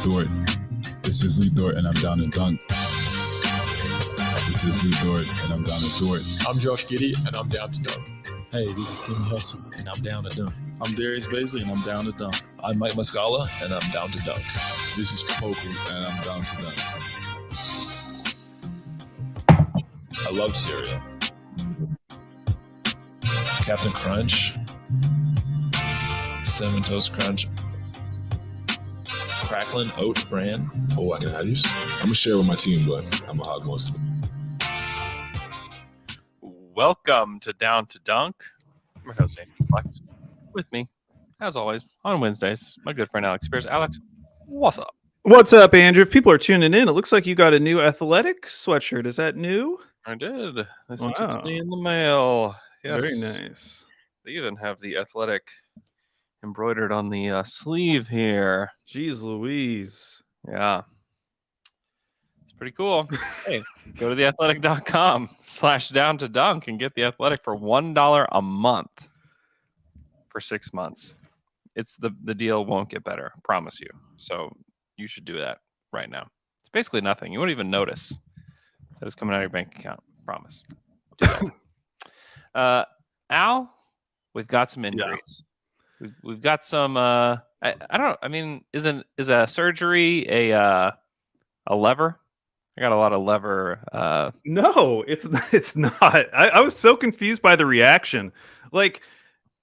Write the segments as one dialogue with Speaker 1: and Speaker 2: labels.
Speaker 1: Dort. This is Lou Dort, and I'm down to dunk. This is Lou Dort, and I'm down to Dort.
Speaker 2: I'm Josh Giddey, and I'm down to dunk.
Speaker 3: Hey, this is Kenny Hustle, and I'm down to dunk.
Speaker 4: I'm Darius Baisley, and I'm down to dunk.
Speaker 5: I'm Mike Muscala, and I'm down to dunk.
Speaker 1: This is Poku, and I'm down to dunk.
Speaker 5: I love cereal. Captain Crunch, Cinnamon Toast Crunch, Cracklin' Oat Bran.
Speaker 4: Oh, I can have these. I'm going to share with my team, but I'm going to hog most of it.
Speaker 6: Welcome to Down to Dunk. I'm your host, Andrew Flex. With me, as always, on Wednesdays, my good friend Alex Spears. Alex, what's up?
Speaker 7: What's up, Andrew? If people are tuning in, it looks like you got a new athletic sweatshirt. Is that new?
Speaker 6: I did. They sent it to me in the mail. Yes.
Speaker 7: Very nice.
Speaker 6: They even have the athletic embroidered on the sleeve here.
Speaker 7: Jeez Louise.
Speaker 6: Yeah. It's pretty cool. Hey, go to theathletic.com/down to dunk and get the athletic for $1 a month for 6 months. It's the deal won't get better. I promise you. So you should do that right now. It's basically nothing. You won't even notice that it's coming out of your bank account. Promise. Do that. Al, we've got some injuries. Yeah. We've got some. I don't. I mean, is a surgery a lever? I got a lot of lever.
Speaker 7: No, it's not. I was so confused by the reaction. Like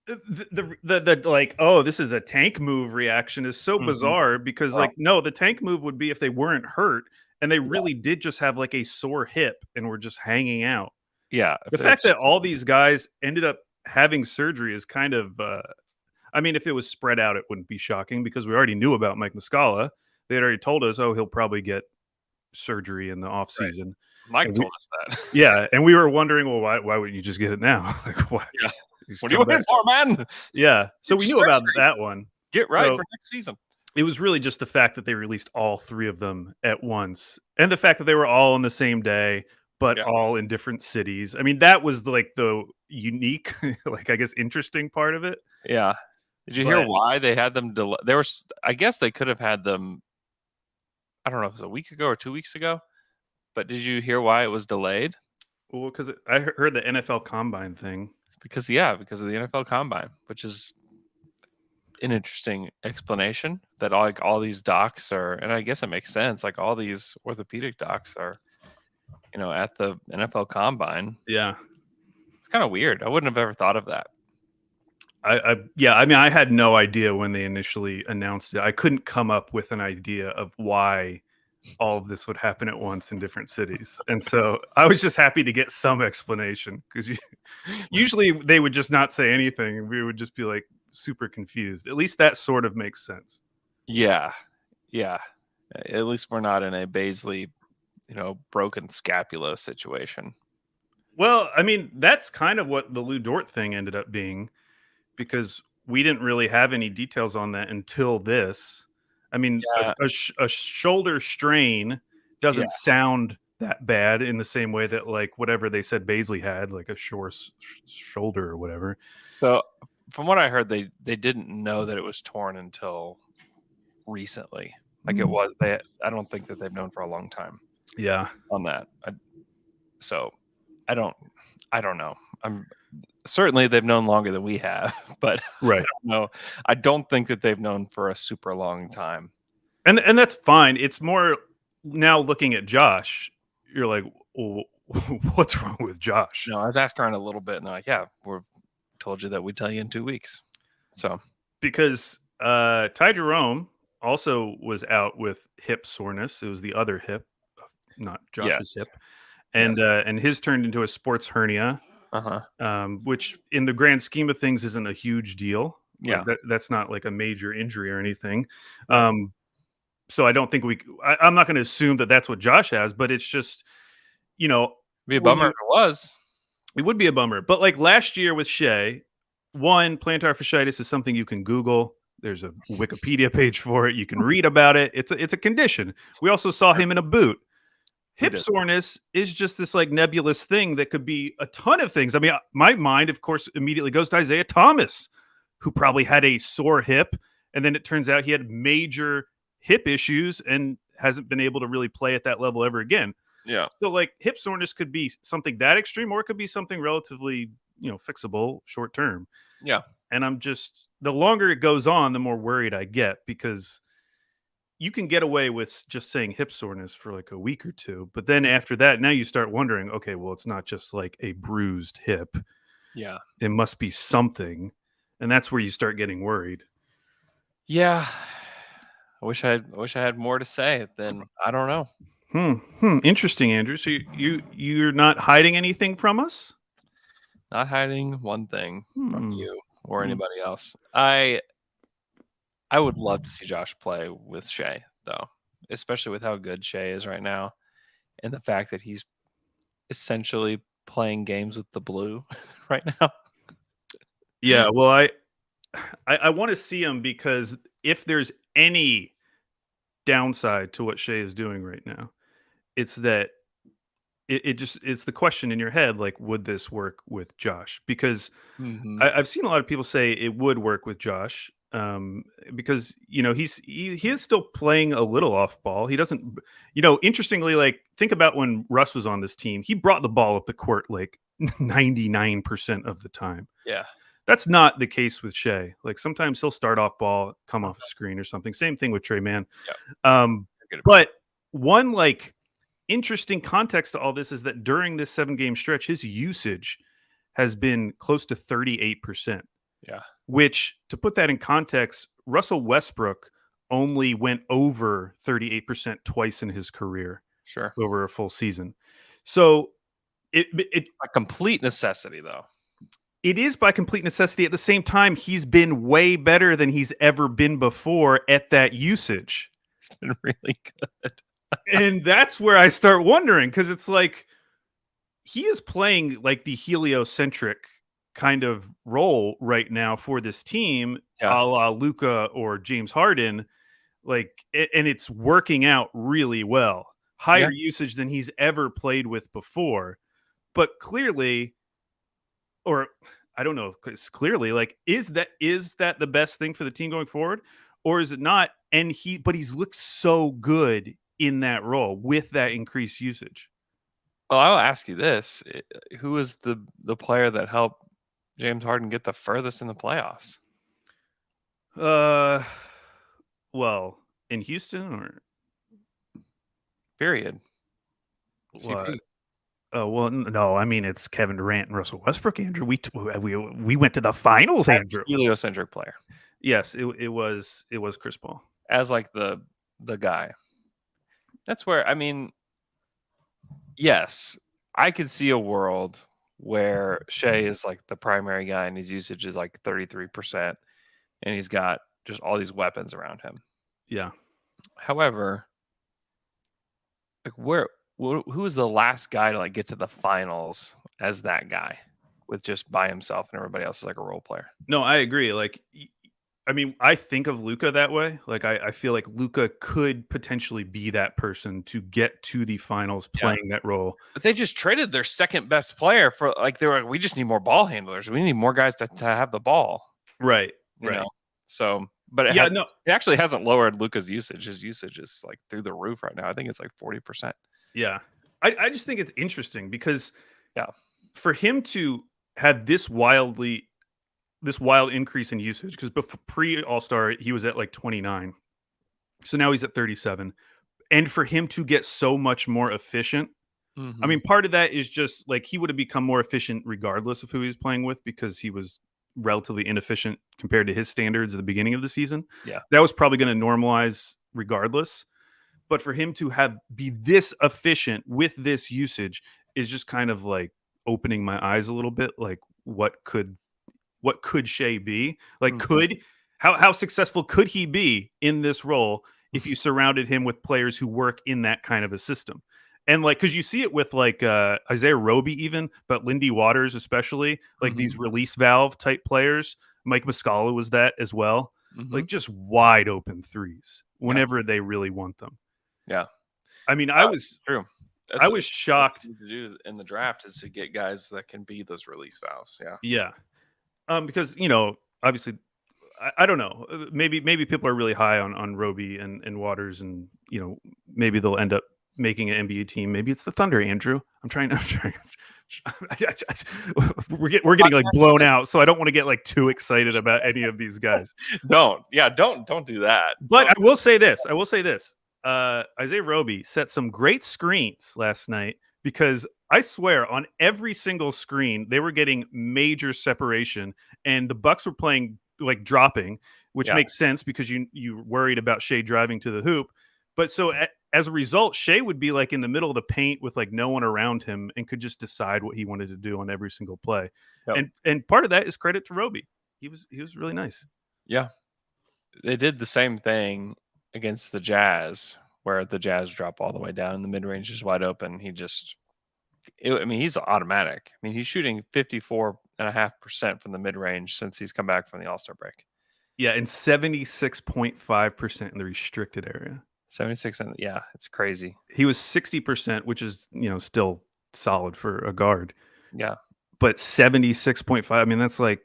Speaker 7: the like, oh, this is a tank move reaction is so bizarre because no, the tank move would be if they weren't hurt and they really did just have like a sore hip and were just hanging out.
Speaker 6: Yeah.
Speaker 7: The fact that all these guys ended up having surgery is kind of, I mean, if it was spread out, it wouldn't be shocking because we already knew about Mike Muscala. They had already told us, oh, he'll probably get surgery in the off season.
Speaker 6: Right. Mike told us that.
Speaker 7: Yeah. And we were wondering, well, why wouldn't you just get it now? Like, what?
Speaker 6: Yeah. What are you waiting for, man?
Speaker 7: Yeah. So we knew about that one.
Speaker 6: Get right for next season.
Speaker 7: It was really just the fact that they released all three of them at once. And the fact that they were all on the same day, but all in different cities. I mean, that was like the unique, like, I guess, interesting part of it.
Speaker 6: Yeah. Did you hear why they had them delay? There was, I guess they could have had them, I don't know if it was a week ago or 2 weeks ago, but did you hear why it was delayed?
Speaker 7: Well, because I heard the NFL Combine thing.
Speaker 6: Because of the NFL Combine, which is an interesting explanation that all these docs are, and I guess it makes sense. Like all these orthopedic docs are, at the NFL Combine.
Speaker 7: Yeah,
Speaker 6: it's kind of weird. I wouldn't have ever thought of that.
Speaker 7: I mean, I had no idea when they initially announced it. I couldn't come up with an idea of why all of this would happen at once in different cities. And so I was just happy to get some explanation because usually they would just not say anything and we would just be like super confused. At least that sort of makes sense.
Speaker 6: Yeah. Yeah. At least we're not in a Baisley, broken scapula situation.
Speaker 7: Well, I mean, that's kind of what the Lou Dort thing ended up being because we didn't really have any details on that until this. I mean, a shoulder strain doesn't sound that bad in the same way that like whatever they said Baisley had, like a short shoulder or whatever.
Speaker 6: So from what I heard, they didn't know that it was torn until recently. Like it was, I don't think that they've known for a long time.
Speaker 7: Yeah.
Speaker 6: On that. I don't know. Certainly they've known longer than we have, but
Speaker 7: right.
Speaker 6: I don't think that they've known for a super long time.
Speaker 7: And that's fine. It's more now looking at Josh, you're like, well, what's wrong with Josh?
Speaker 6: No, I was asking around a little bit and they're like, yeah, we told you that we'd tell you in 2 weeks. So
Speaker 7: because Ty Jerome also was out with hip soreness. It was the other hip, not Josh's hip. And and his turned into a sports hernia. Which in the grand scheme of things isn't a huge deal.
Speaker 6: Yeah,
Speaker 7: that's not like a major injury or anything. So I don't think I'm not going to assume that that's what Josh has, but it's just,
Speaker 6: it'd be a bummer if it was.
Speaker 7: It would be a bummer. But like last year with Shai, plantar fasciitis is something you can Google. There's a Wikipedia page for it. You can read about it. It's a condition. We also saw him in a boot. Hip soreness is just this like nebulous thing that could be a ton of things. I mean, my mind, of course, immediately goes to Isaiah Thomas, who probably had a sore hip. And then it turns out he had major hip issues and hasn't been able to really play at that level ever again.
Speaker 6: Yeah.
Speaker 7: So like hip soreness could be something that extreme, or it could be something relatively, fixable short term.
Speaker 6: Yeah.
Speaker 7: And I'm just, the longer it goes on, the more worried I get, because you can get away with just saying hip soreness for like a week or two. But then after that, now you start wondering, okay, well, it's not just like a bruised hip.
Speaker 6: Yeah.
Speaker 7: It must be something. And that's where you start getting worried.
Speaker 6: Yeah. I wish I had more to say. Then I don't know.
Speaker 7: Interesting, Andrew. So you're not hiding anything from us?
Speaker 6: Not hiding one thing from you or
Speaker 7: Hmm.
Speaker 6: anybody else. I would love to see Josh play with Shai, though, especially with how good Shai is right now, and the fact that he's essentially playing games with the blue right now.
Speaker 7: Yeah, well, I want to see him, because if there's any downside to what Shai is doing right now, it's that it's the question in your head, like, would this work with Josh? Because
Speaker 6: Mm-hmm.
Speaker 7: I've seen a lot of people say it would work with Josh, because he is still playing a little off ball. He doesn't, interestingly, like, think about when Russ was on this team, he brought the ball up the court like 99% of the time.
Speaker 6: Yeah.
Speaker 7: That's not the case with Shai. Like, sometimes he'll start off ball, come off a screen or something. Same thing with Trey Mann. But one like interesting context to all this is that during this 7-game stretch, his usage has been close to 38%.
Speaker 6: Yeah.
Speaker 7: Which, to put that in context, Russell Westbrook only went over 38% twice in his career.
Speaker 6: Sure.
Speaker 7: Over a full season. So it
Speaker 6: a complete necessity, though.
Speaker 7: It is by complete necessity. At the same time, he's been way better than he's ever been before at that usage.
Speaker 6: It's been really good.
Speaker 7: And that's where I start wondering, because it's like he is playing like the heliocentric kind of role right now for this team, a la Luka or James Harden, and it's working out really well. Higher usage than he's ever played with before. But clearly, or I don't know, because clearly, like, is that the best thing for the team going forward, or is it not? And he's looked so good in that role with that increased usage.
Speaker 6: Well, I'll ask you this: who is the player that helped James Harden get the furthest in the playoffs?
Speaker 7: Well, in Houston, or
Speaker 6: period.
Speaker 7: What? Oh, well, no, I mean, it's Kevin Durant and Russell Westbrook, Andrew. We went to the finals, Andrew.
Speaker 6: Heliocentric player.
Speaker 7: Yes, it was Chris Paul
Speaker 6: as like the guy. That's where, I mean, yes, I could see a world where Shai is like the primary guy and his usage is like 33%, and he's got just all these weapons around him.
Speaker 7: Yeah.
Speaker 6: However, like who is the last guy to like get to the finals as that guy with just by himself and everybody else is like a role player?
Speaker 7: No, I agree. Like, I mean, I think of Luka that way. Like, I feel like Luka could potentially be that person to get to the finals playing that role.
Speaker 6: But they just traded their second best player for like, they were like, we just need more ball handlers. We need more guys to have the ball.
Speaker 7: Right.
Speaker 6: You know? So, but it actually hasn't lowered Luka's usage. His usage is like through the roof right now. I think it's like 40%.
Speaker 7: Yeah. I just think it's interesting because for him to have this wild increase in usage, because pre All-Star he was at like 29, so now he's at 37, and for him to get so much more efficient, I mean, part of that is just like he would have become more efficient regardless of who he was playing with, because he was relatively inefficient compared to his standards at the beginning of the season.
Speaker 6: Yeah,
Speaker 7: that was probably going to normalize regardless. But for him to be this efficient with this usage is just kind of like opening my eyes a little bit. Like, what could Shai be? Like, how successful could he be in this role if you surrounded him with players who work in that kind of a system? And like, because you see it with like Isaiah Roby even, but Lindy Waters especially, like these release valve type players. Mike Muscala was that as well. Like, just wide open threes whenever they really want them.
Speaker 6: Yeah.
Speaker 7: I mean, I was shocked
Speaker 6: to do in the draft is to get guys that can be those release valves. Yeah.
Speaker 7: Yeah. Because, obviously I don't know. Maybe people are really high on Roby and Waters, and maybe they'll end up making an NBA team. Maybe it's the Thunder, Andrew. I'm trying. We're getting like blown out, so I don't want to get like too excited about any of these guys.
Speaker 6: Don't do that.
Speaker 7: But I will say this. Isaiah Roby set some great screens last night, because I swear on every single screen they were getting major separation, and the Bucks were playing like dropping, which makes sense because you worried about Shai driving to the hoop. But so as a result, Shai would be like in the middle of the paint with like no one around him and could just decide what he wanted to do on every single play.
Speaker 6: Yep.
Speaker 7: And part of that is credit to Roby. He was really nice.
Speaker 6: Yeah. They did the same thing against the Jazz, where the Jazz drop all the way down and the mid-range is wide open. He's automatic. I mean, he's shooting 54.5% from the mid-range since he's come back from the All-Star break.
Speaker 7: Yeah, and 76.5% in the restricted area.
Speaker 6: 76, and it's crazy.
Speaker 7: He was 60%, which is still solid for a guard.
Speaker 6: Yeah,
Speaker 7: but 76.5. I mean, that's like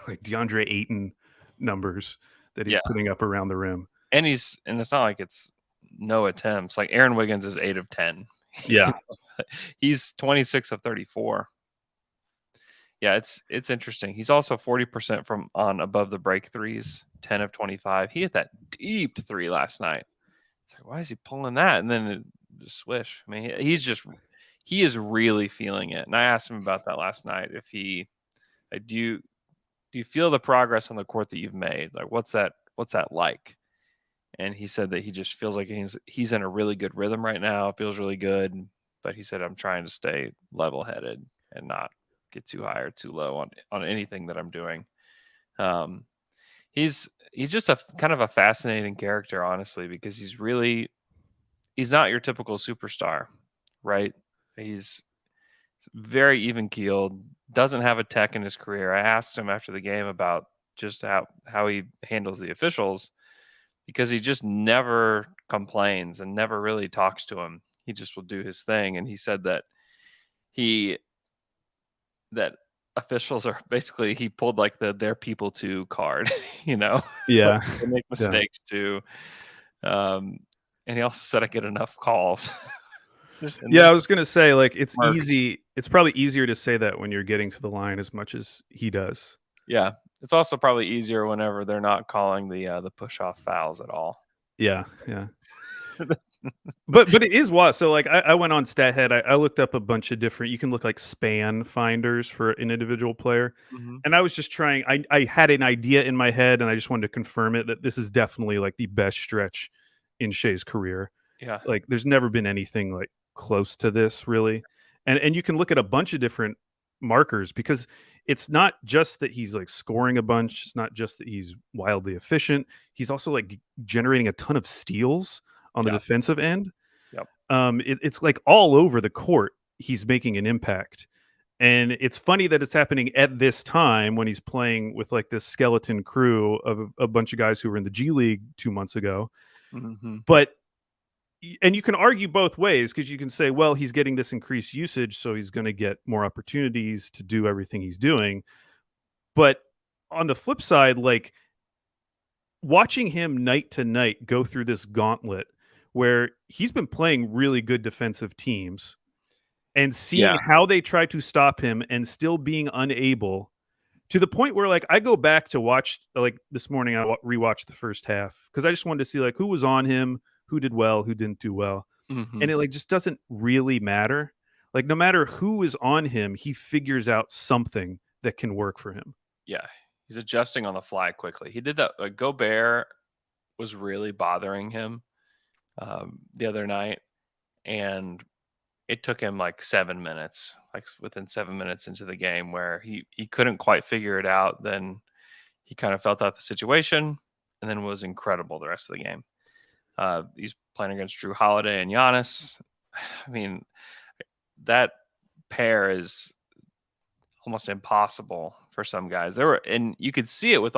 Speaker 7: like DeAndre Ayton numbers that he's putting up around the rim.
Speaker 6: And it's not like it's no attempts. Like Aaron Wiggins is 8 of 10.
Speaker 7: Yeah,
Speaker 6: he's 26 of 34. Yeah, it's interesting. He's also 40% from on above the break threes, 10 of 25. He hit that deep three last night. It's like, why is he pulling that? And then it just swish. I mean, he is really feeling it. And I asked him about that last night. If he, like, do you feel the progress on the court that you've made? Like, what's that like? And he said that he just feels like he's in a really good rhythm right now. It feels really good. But he said, I'm trying to stay level-headed and not get too high or too low on anything that I'm doing. He's just a kind of a fascinating character, honestly, because he's not your typical superstar, right? He's very even keeled, doesn't have a tech in his career. I asked him after the game about just how he handles the officials, because he just never complains and never really talks to him. He just will do his thing. And he said that that officials are basically, he pulled like their people to card,
Speaker 7: Yeah.
Speaker 6: They make mistakes too. And he also said I get enough calls.
Speaker 7: I was gonna say, like, it's easy. It's probably easier to say that when you're getting to the line as much as he does.
Speaker 6: Yeah, it's also probably easier whenever they're not calling the push off fouls at all.
Speaker 7: Yeah. But it is wild. So like I went on StatHead. I looked up a bunch of different. You can look like span finders for an individual player, and I was just trying. I had an idea in my head, and I just wanted to confirm it that this is definitely like the best stretch in Shai's career.
Speaker 6: Yeah,
Speaker 7: like there's never been anything like close to this, really. And you can look at a bunch of different markers, because it's not just that he's like scoring a bunch. It's not just that he's wildly efficient. He's also like generating a ton of steals on the defensive end.
Speaker 6: Yep.
Speaker 7: It's like all over the court he's making an impact. And it's funny that it's happening at this time when he's playing with like this skeleton crew of a bunch of guys who were in the G League 2 months ago. But and you can argue both ways, because you can say, well, he's getting this increased usage, so he's going to get more opportunities to do everything he's doing. But on the flip side, like watching him night to night go through this gauntlet where he's been playing really good defensive teams and seeing how they try to stop him and still being unable, to the point where like I go back to watch, like this morning I rewatched the first half because I just wanted to see like who was on him, who did well, who didn't do well. And it like just doesn't really matter. Like no matter who is on him, he figures out something that can work for him.
Speaker 6: Yeah, he's adjusting on the fly quickly. He did that. Like Gobert was really bothering him the other night, and it took him like 7 minutes, like within 7 minutes into the game, where he couldn't quite figure it out. Then he kind of felt out the situation, and then was incredible the rest of the game. He's playing against Drew Holiday and Giannis. I mean, that pair is almost impossible for some guys. And you could see it with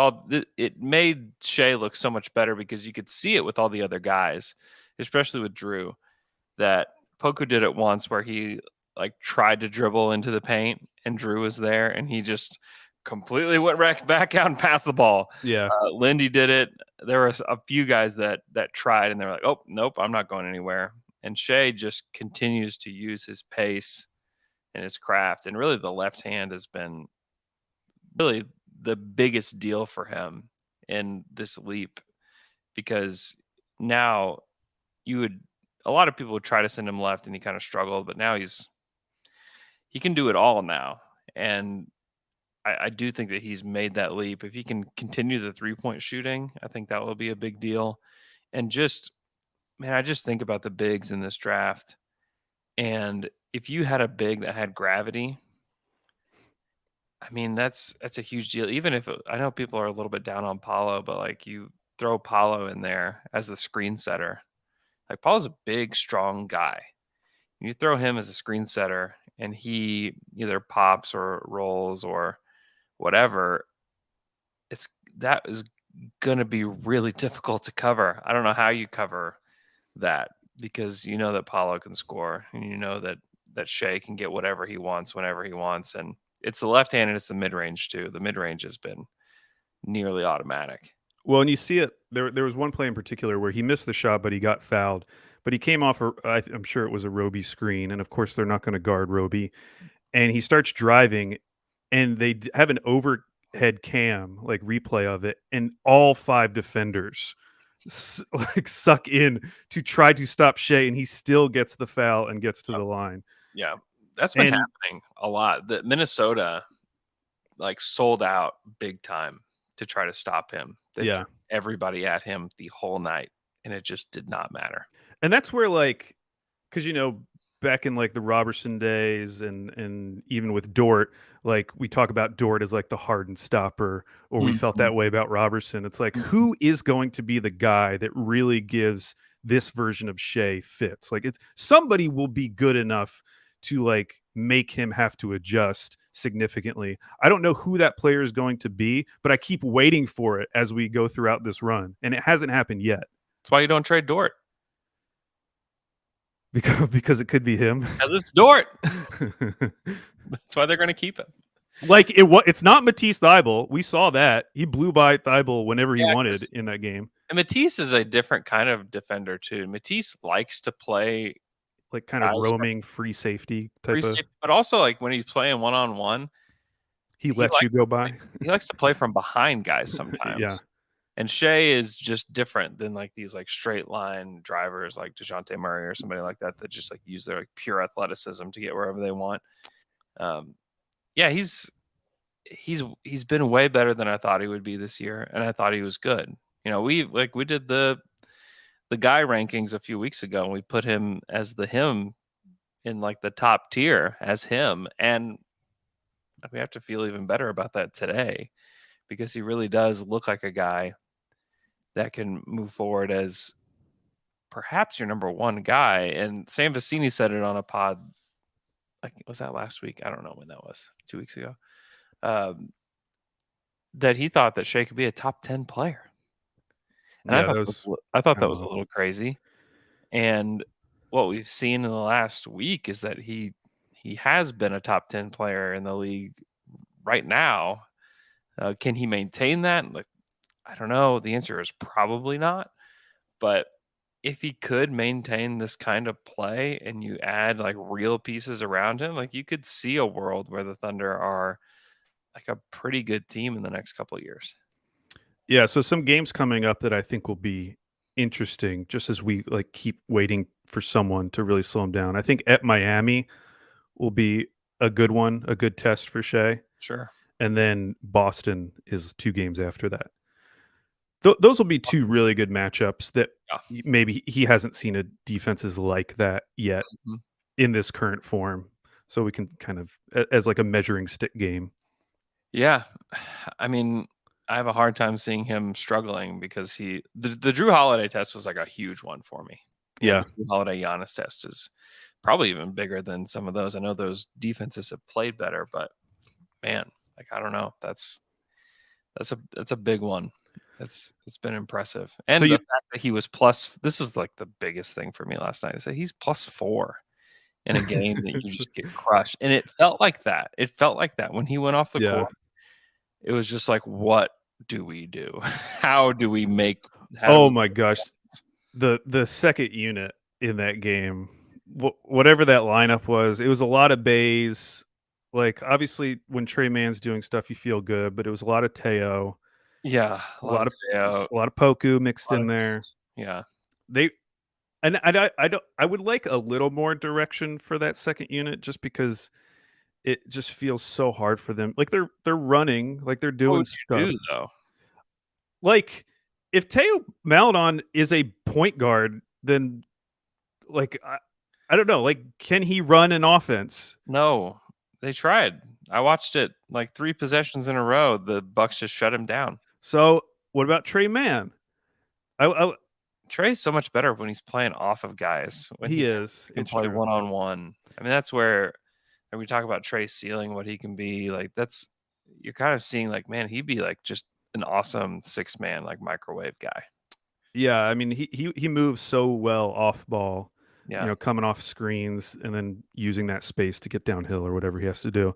Speaker 6: it made Shai look so much better because you could see it with all the other guys, especially with Drew, that Poku did it once where he like tried to dribble into the paint and Drew was there and he just completely went back out and passed the ball.
Speaker 7: Yeah.
Speaker 6: Lindy did it. There were a few guys that tried, and they were like, "Oh, nope, I'm not going anywhere." And Shai just continues to use his pace and his craft, and really the left hand has been really the biggest deal for him in this leap, because now a lot of people would try to send him left and he kind of struggled, but now he can do it all now. And I do think that he's made that leap. If he can continue the 3-point shooting, I think that will be a big deal. And just, man, I just think about the bigs in this draft. And if you had a big that had gravity, I mean, that's a huge deal. Even if I know people are a little bit down on Paulo, but like you throw Paulo in there as the screen setter. Like Paulo's a big, strong guy. You throw him as a screen setter and he either pops or rolls or whatever, that is going to be really difficult to cover. I don't know how you cover that, because you know that Paulo can score, and you know that Shai can get whatever he wants whenever he wants. And it's the left hand and it's the mid-range too. The mid-range has been nearly automatic.
Speaker 7: Well, and you see it. There was one play in particular where he missed the shot, but he got fouled. But he came off, I'm sure it was a Roby screen. And of course, they're not going to guard Roby. And he starts driving, and they have an overhead cam, like replay of it. And all 5 defenders like suck in to try to stop Shai. And he still gets the foul and gets to the line.
Speaker 6: Yeah, that's been happening a lot. The Minnesota like sold out big time to try to stop him. They threw everybody at him the whole night, and it just did not matter.
Speaker 7: And that's where, like, because back in like the Robertson days and even with Dort, like we talk about Dort as like the hardened stopper, or we felt that way about Robertson. It's like, who is going to be the guy that really gives this version of Shai fits? Like, somebody will be good enough to like make him have to adjust significantly. I don't know who that player is going to be, but I keep waiting for it as we go throughout this run, and it hasn't happened yet.
Speaker 6: That's why you don't trade Dort.
Speaker 7: Because it could be him.
Speaker 6: Because it's Dort. That's why they're going to keep him.
Speaker 7: Like it's not Matisse Thybulle. We saw that. He blew by Thybulle whenever he wanted in that game.
Speaker 6: And Matisse is a different kind of defender too. Matisse likes to play
Speaker 7: like kind of roaming free safety type of.
Speaker 6: But also like when he's playing one-on-one,
Speaker 7: he lets you go by.
Speaker 6: He likes to play from behind guys sometimes.
Speaker 7: Yeah.
Speaker 6: And Shai is just different than like these like straight line drivers like DeJounte Murray or somebody like that just like use their like pure athleticism to get wherever they want. Yeah, he's been way better than I thought he would be this year, and I thought he was good. You know, we did the guy rankings a few weeks ago, and we put him as him in like the top tier as him, and we have to feel even better about that today, because he really does look like a guy that can move forward as perhaps your number one guy. And Sam Vecini said it on a pod, like, was that last week? I don't know when that was, 2 weeks ago, that he thought that Shai could be a top 10 player. And I thought that was a little crazy. And what we've seen in the last week is that he has been a top 10 player in the league right now. Can he maintain that? Like, I don't know. The answer is probably not. But if he could maintain this kind of play and you add like real pieces around him, like you could see a world where the Thunder are like a pretty good team in the next couple of years.
Speaker 7: Yeah. So some games coming up that I think will be interesting, just as we like keep waiting for someone to really slow him down. I think at Miami will be a good one, a good test for Shai.
Speaker 6: Sure.
Speaker 7: And then Boston is 2 games after that. Those will be 2 really good matchups that maybe he hasn't seen a defenses like that yet in this current form. So we can kind of, as like a measuring stick game.
Speaker 6: Yeah. I mean, I have a hard time seeing him struggling because the Drew Holiday test was like a huge one for me.
Speaker 7: Yeah.
Speaker 6: The Drew Holiday Giannis test is probably even bigger than some of those. I know those defenses have played better, but man, like, I don't know. That's a big one. It's been impressive. And so the fact that he was this was like the biggest thing for me last night, is that he's +4 in a game that you just get crushed. And it felt like that. It felt like that when he went off the court. it was just like, what do we do? How do we make?
Speaker 7: Oh my gosh, the second unit in that game, whatever that lineup was, it was a lot of bays. Like obviously, when Trey Man's doing stuff, you feel good, but it was a lot of Teo,
Speaker 6: Yeah,
Speaker 7: a lot of
Speaker 6: Teo,
Speaker 7: Poku mixed
Speaker 6: a lot
Speaker 7: in
Speaker 6: of
Speaker 7: there.
Speaker 6: guys. Yeah,
Speaker 7: They and I don't I would like a little more direction for that second unit just because it just feels so hard for them. Like they're running, like they're
Speaker 6: what
Speaker 7: doing
Speaker 6: would you
Speaker 7: stuff.
Speaker 6: do though?
Speaker 7: Like if Teo Maladon is a point guard, then like I don't know, like can he run an offense?
Speaker 6: No, they tried. I watched it like 3 possessions in a row. The Bucks just shut him down.
Speaker 7: So what about Trey Mann? I
Speaker 6: Trey's so much better when he's playing off of guys. When
Speaker 7: he is.
Speaker 6: can
Speaker 7: It's
Speaker 6: play
Speaker 7: true.
Speaker 6: 1-on-1. I mean, that's where when we talk about Trey's ceiling, what he can be, like that's you're kind of seeing like, man, he'd be like just an awesome 6-man like microwave guy.
Speaker 7: Yeah, I mean he moves so well off ball.
Speaker 6: Yeah.
Speaker 7: You know, coming off screens and then using that space to get downhill or whatever he has to do.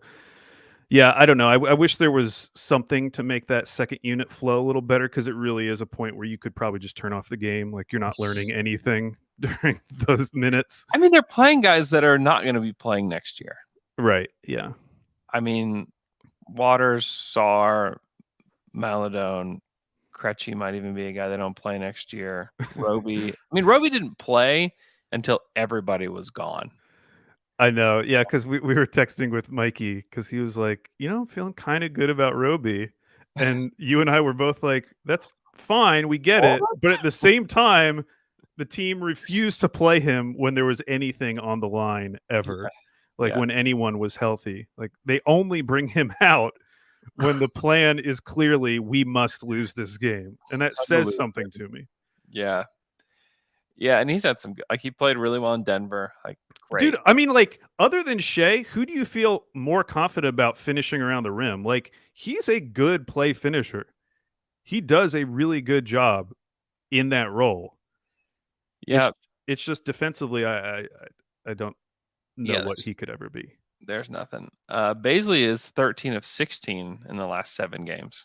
Speaker 7: Yeah, I don't know. I wish there was something to make that second unit flow a little better because it really is a point where you could probably just turn off the game. Like you're not learning anything during those minutes.
Speaker 6: I mean, they're playing guys that are not going to be playing next year.
Speaker 7: Right. Yeah.
Speaker 6: I mean, Waters, Sarr, Maladone, Krejci might even be a guy that don't play next year. Roby. I mean, Roby didn't play until everybody was gone.
Speaker 7: I know. Yeah, because we were texting with Mikey because he was like, I'm feeling kind of good about Roby. And you and I were both like, that's fine. We get it. But at the same time, the team refused to play him when there was anything on the line ever. Like when anyone was healthy. Like they only bring him out when the plan is clearly we must lose this game. And that says something to me.
Speaker 6: Yeah. Yeah, and he's had some like he played really well in Denver. Like great.
Speaker 7: Dude, I mean, like, other than Shai, who do you feel more confident about finishing around the rim? Like, he's a good play finisher. He does a really good job in that role.
Speaker 6: Yeah.
Speaker 7: It's just defensively, I don't know what he could ever be.
Speaker 6: There's nothing. Baisley is 13 of 16 in the last 7 games.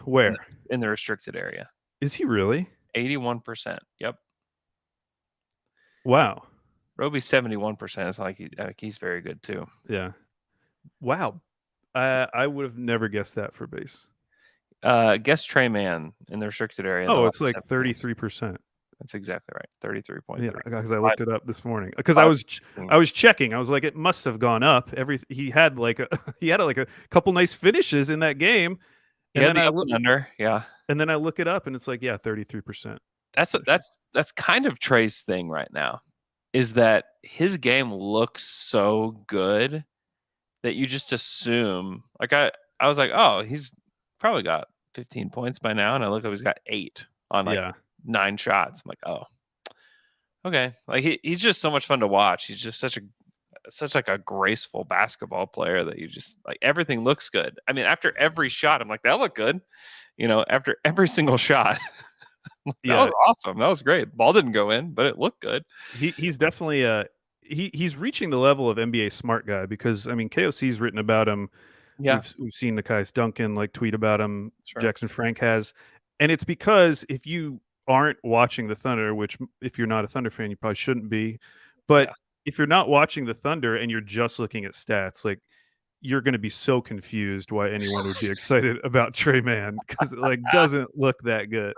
Speaker 7: Where?
Speaker 6: In the restricted area.
Speaker 7: Is he really?
Speaker 6: 81%. Yep.
Speaker 7: Wow.
Speaker 6: Roby's 71%. It's like he's very good too.
Speaker 7: Yeah. Wow. I would have never guessed that for base.
Speaker 6: Guess Trey Mann in the restricted area.
Speaker 7: Oh, it's like 33%.
Speaker 6: That's exactly right. 33.3.
Speaker 7: Yeah, because I looked it up this morning. Because I was checking. I was like, it must have gone up. He had like a couple nice finishes in that game.
Speaker 6: And then I look under. Yeah.
Speaker 7: And then I look it up, and it's like, 33%.
Speaker 6: That's kind of Trey's thing right now, is that his game looks so good that you just assume. Like I was like, oh, he's probably got 15 points by now, and I look up, he's got 8 on 9 shots. I'm like, oh, okay. Like he's just so much fun to watch. He's just such like a graceful basketball player that you just like everything looks good. I mean, after every shot, I'm like, that looked good. After every single shot. That was awesome. That was great. Ball didn't go in, but it looked good.
Speaker 7: He's definitely he's reaching the level of NBA smart guy because I mean KOC's written about him.
Speaker 6: Yeah,
Speaker 7: we've seen Nekias Duncan like tweet about him. Sure. Jackson Frank has, and it's because if you aren't watching the Thunder, which if you're not a Thunder fan, you probably shouldn't be, but if you're not watching the Thunder and you're just looking at stats, like you're going to be so confused why anyone would be excited about Trey Mann because it like doesn't look that good.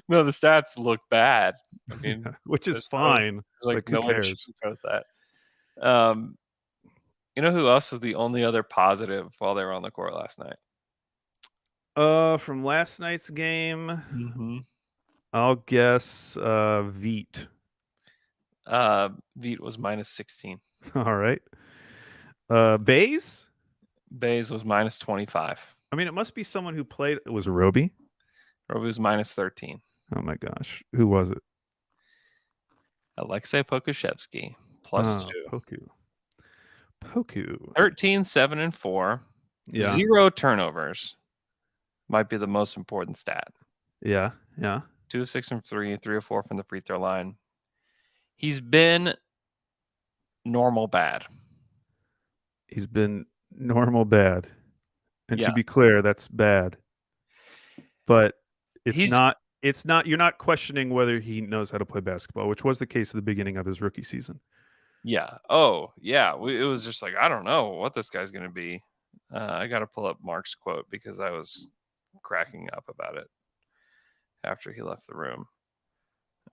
Speaker 6: No, the stats look bad. I mean,
Speaker 7: which is fine.
Speaker 6: Like no one should about that. You know who else is the only other positive while they were on the court last night?
Speaker 7: From last night's game, I'll guess Veet.
Speaker 6: Veet was minus 16.
Speaker 7: All right. Bays
Speaker 6: was minus 25.
Speaker 7: I mean, it must be someone who played. It was Roby.
Speaker 6: Roby was minus 13.
Speaker 7: Oh my gosh, who was it?
Speaker 6: Alexei Pokushevsky plus 2.
Speaker 7: Poku.
Speaker 6: 13, 7, and 4.
Speaker 7: Yeah.
Speaker 6: 0 turnovers. Might be the most important stat.
Speaker 7: Yeah.
Speaker 6: 2 of 6 from 3, 3 of 4 from the free throw line. He's been normal bad.
Speaker 7: He's been normal bad. And
Speaker 6: Yeah.
Speaker 7: to be clear, that's bad. But
Speaker 6: He's
Speaker 7: it's not you're not questioning whether he knows how to play basketball, which was the case at the beginning of his rookie season.
Speaker 6: Yeah. Oh, yeah. It was just like, I don't know what this guy's going to be. I got to pull up Mark's quote because I was cracking up about it after he left the room.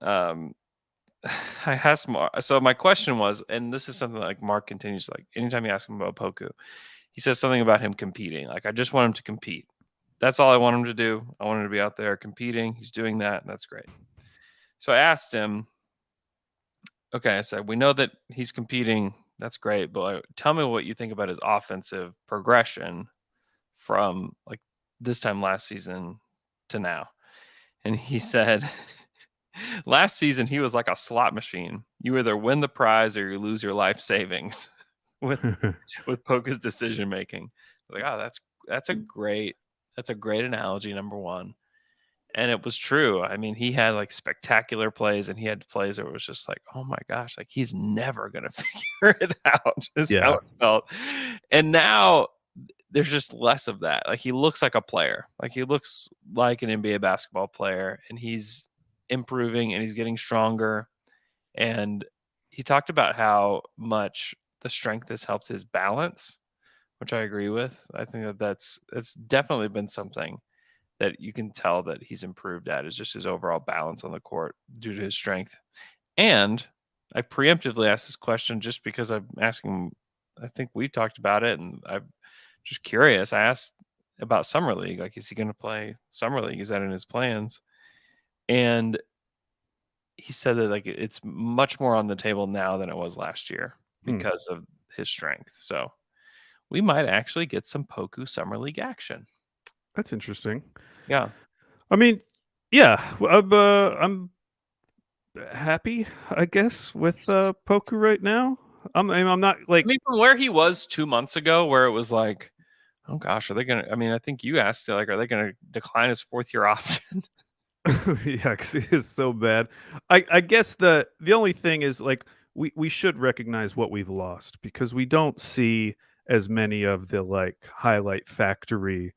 Speaker 6: I asked Mark. So my question was, and this is something like Mark continues, like anytime you ask him about Poku, he says something about him competing. Like, I just want him to compete. That's all I want him to do. I want him to be out there competing. He's doing that, and that's great. So I asked him, okay, I said, we know that he's competing. That's great. But tell me what you think about his offensive progression from like this time last season to now. And he said, last season, he was like a slot machine. You either win the prize or you lose your life savings with Poku's decision making. Like, oh, that's a great analogy, number one. And it was true. I mean, he had like spectacular plays, and he had plays that was just like, oh my gosh, like he's never gonna figure it out. Is how it felt. And now there's just less of that. Like, he looks like a player. Like, he looks like an NBA basketball player, and he's improving and he's getting stronger. And he talked about how much the strength has helped his balance, which I agree with. I think that's definitely been something that you can tell that he's improved at, is just his overall balance on the court due to his strength. And I preemptively asked this question just because I'm asking, I think we talked about it, and I'm just curious. I asked about Summer League. Like, is he going to play Summer League? Is that in his plans? And he said that like it's much more on the table now than it was last year because of his strength. So we might actually get some Poku Summer League action.
Speaker 7: That's interesting.
Speaker 6: Yeah.
Speaker 7: I mean, yeah, I'm happy, I guess, with Poku right now. I'm not like.
Speaker 6: I mean, from where he was 2 months ago, where it was like, oh gosh, are they gonna? I mean, I think you asked, like, are they gonna decline his 4th-year option?
Speaker 7: Yeah, because it is so bad. I guess the only thing is like we should recognize what we've lost, because we don't see as many of the like highlight factory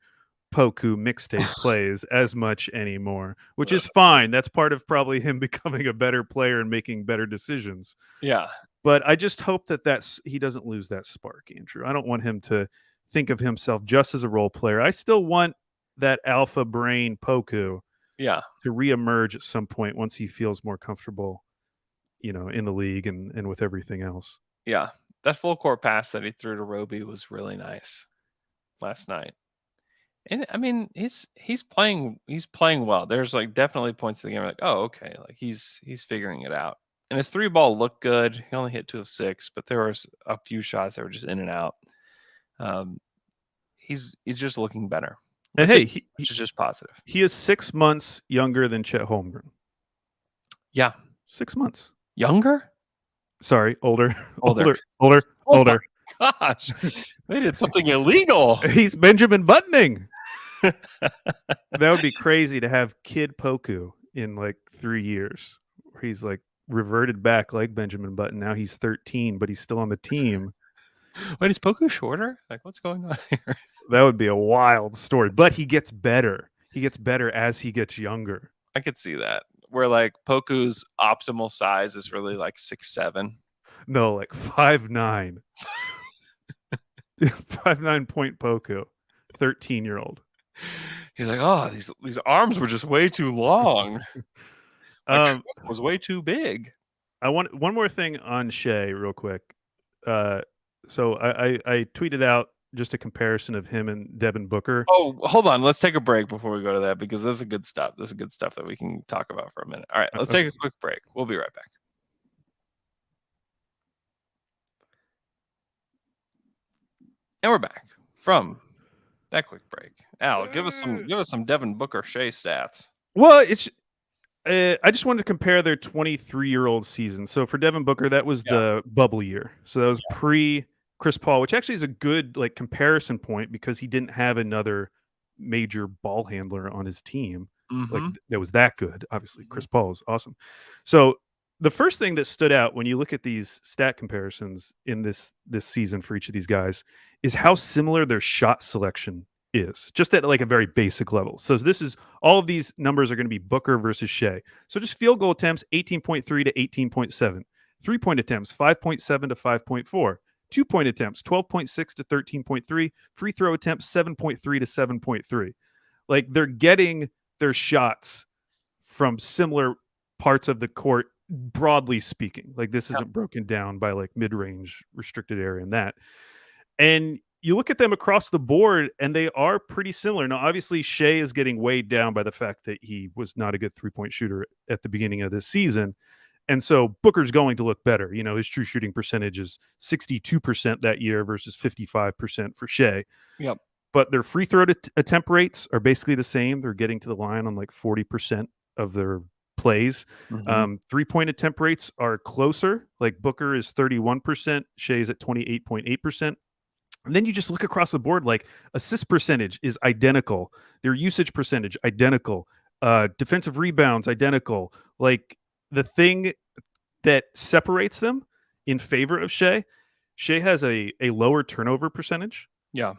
Speaker 7: Poku mixtape plays as much anymore, which is fine. That's part of probably him becoming a better player and making better decisions.
Speaker 6: Yeah.
Speaker 7: But I just hope that he doesn't lose that spark, Andrew. I don't want him to think of himself just as a role player. I still want that alpha brain Poku to reemerge at some point once he feels more comfortable, in the league and with everything else.
Speaker 6: Yeah. That full court pass that he threw to Roby was really nice last night. And I mean, he's playing well. There's like definitely points in the game like, oh, okay, like he's figuring it out. And his 3-ball looked good. He only hit 2 of 6, but there was a few shots that were just in and out. He's just looking better.
Speaker 7: And
Speaker 6: which is just positive.
Speaker 7: He is 6 months younger than Chet Holmgren.
Speaker 6: Yeah.
Speaker 7: 6 months.
Speaker 6: Younger?
Speaker 7: Sorry, older.
Speaker 6: Older.
Speaker 7: Older.
Speaker 6: Gosh, they did something illegal.
Speaker 7: He's Benjamin Buttoning. That would be crazy to have Kid Poku in like 3 years. Where he's like reverted back like Benjamin Button. Now he's 13, but he's still on the team.
Speaker 6: Wait, is Poku shorter? Like, what's going on here?
Speaker 7: That would be a wild story. But he gets better. He gets better as he gets younger.
Speaker 6: I could see that. Where like Poku's optimal size is really like 6'7".
Speaker 7: No, like 5'9". 5'9" point Poku, 13-year-old.
Speaker 6: He's like, oh, these arms were just way too long. Was way too big.
Speaker 7: I want one more thing on Shai real quick. So I tweeted out just a comparison of him and Devin Booker.
Speaker 6: Oh, hold on. Let's take a break before we go to that, because this is good stuff. This is good stuff that we can talk about for a minute. All right, let's take a quick break. We'll be right back. And we're back from that quick break. Al, give us some Devin Booker Shai stats.
Speaker 7: Well, it's I just wanted to compare their 23-year-old season. So for Devin Booker, that was the bubble year. So that was pre Chris Paul, which actually is a good like comparison point because he didn't have another major ball handler on his team. Like that was that good. Obviously, Chris Paul is awesome. So the first thing that stood out when you look at these stat comparisons in this season for each of these guys is how similar their shot selection is, just at like a very basic level. So this is all of these numbers are going to be Booker versus Shai. So just field goal attempts 18.3 to 18.7, 3-point attempts 5.7 to 5.4, 2-point attempts 12.6 to 13.3, free throw attempts 7.3 to 7.3. Like they're getting their shots from similar parts of the court, broadly speaking. Like this isn't broken down by like mid-range, restricted area and that. And you look at them across the board and they are pretty similar. Now, obviously, Shai is getting weighed down by the fact that he was not a good 3-point shooter at the beginning of this season. And so Booker's going to look better. You know, his true shooting percentage is 62% that year versus 55% for Shai.
Speaker 6: Yep.
Speaker 7: But their free throw attempt rates are basically the same. They're getting to the line on like 40% of their plays. 3-point attempt rates are closer. Like Booker is 31%, Shai is at 28.8%. And then you just look across the board, like assist percentage is identical. Their usage percentage, identical. Defensive rebounds, identical. Like the thing that separates them in favor of Shai has a lower turnover percentage.
Speaker 6: Yeah.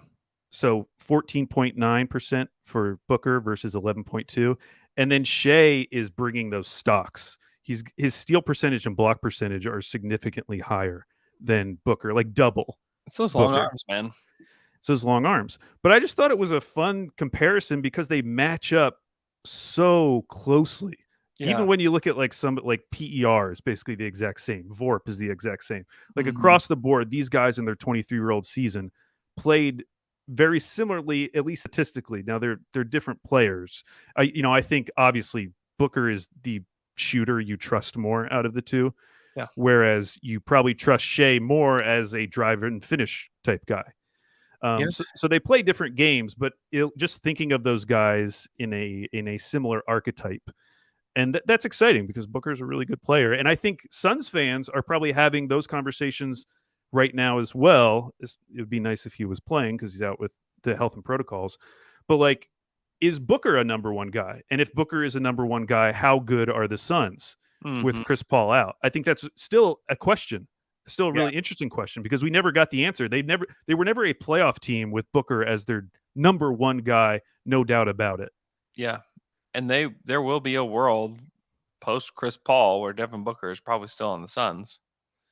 Speaker 7: So 14.9% for Booker versus 11.2. And then Shai is bringing those stocks. His steal percentage and block percentage are significantly higher than Booker, like double.
Speaker 6: It's those long
Speaker 7: Booker.
Speaker 6: arms, man.
Speaker 7: It's those long arms. But I just thought it was a fun comparison because they match up so closely.
Speaker 6: Yeah.
Speaker 7: Even when you look at like some like PER is basically the exact same. VORP is the exact same. Like across the board, these guys in their 23-year-old season played very similarly, at least statistically. Now they're different players. I think obviously Booker is the shooter you trust more out of the two.
Speaker 6: Yeah.
Speaker 7: Whereas you probably trust Shai more as a drive and finish type guy. So they play different games, but just thinking of those guys in a similar archetype. And that's exciting because Booker's a really good player. And I think Suns fans are probably having those conversations right now as well. It would be nice if he was playing because he's out with the health and protocols. But like, is Booker a number one guy? And if Booker is a number one guy, how good are the Suns with Chris Paul out? I think that's still a question. Still a really interesting question because we never got the answer. They were never a playoff team with Booker as their number one guy, no doubt about it.
Speaker 6: Yeah. And there will be a world post Chris Paul where Devin Booker is probably still on the Suns.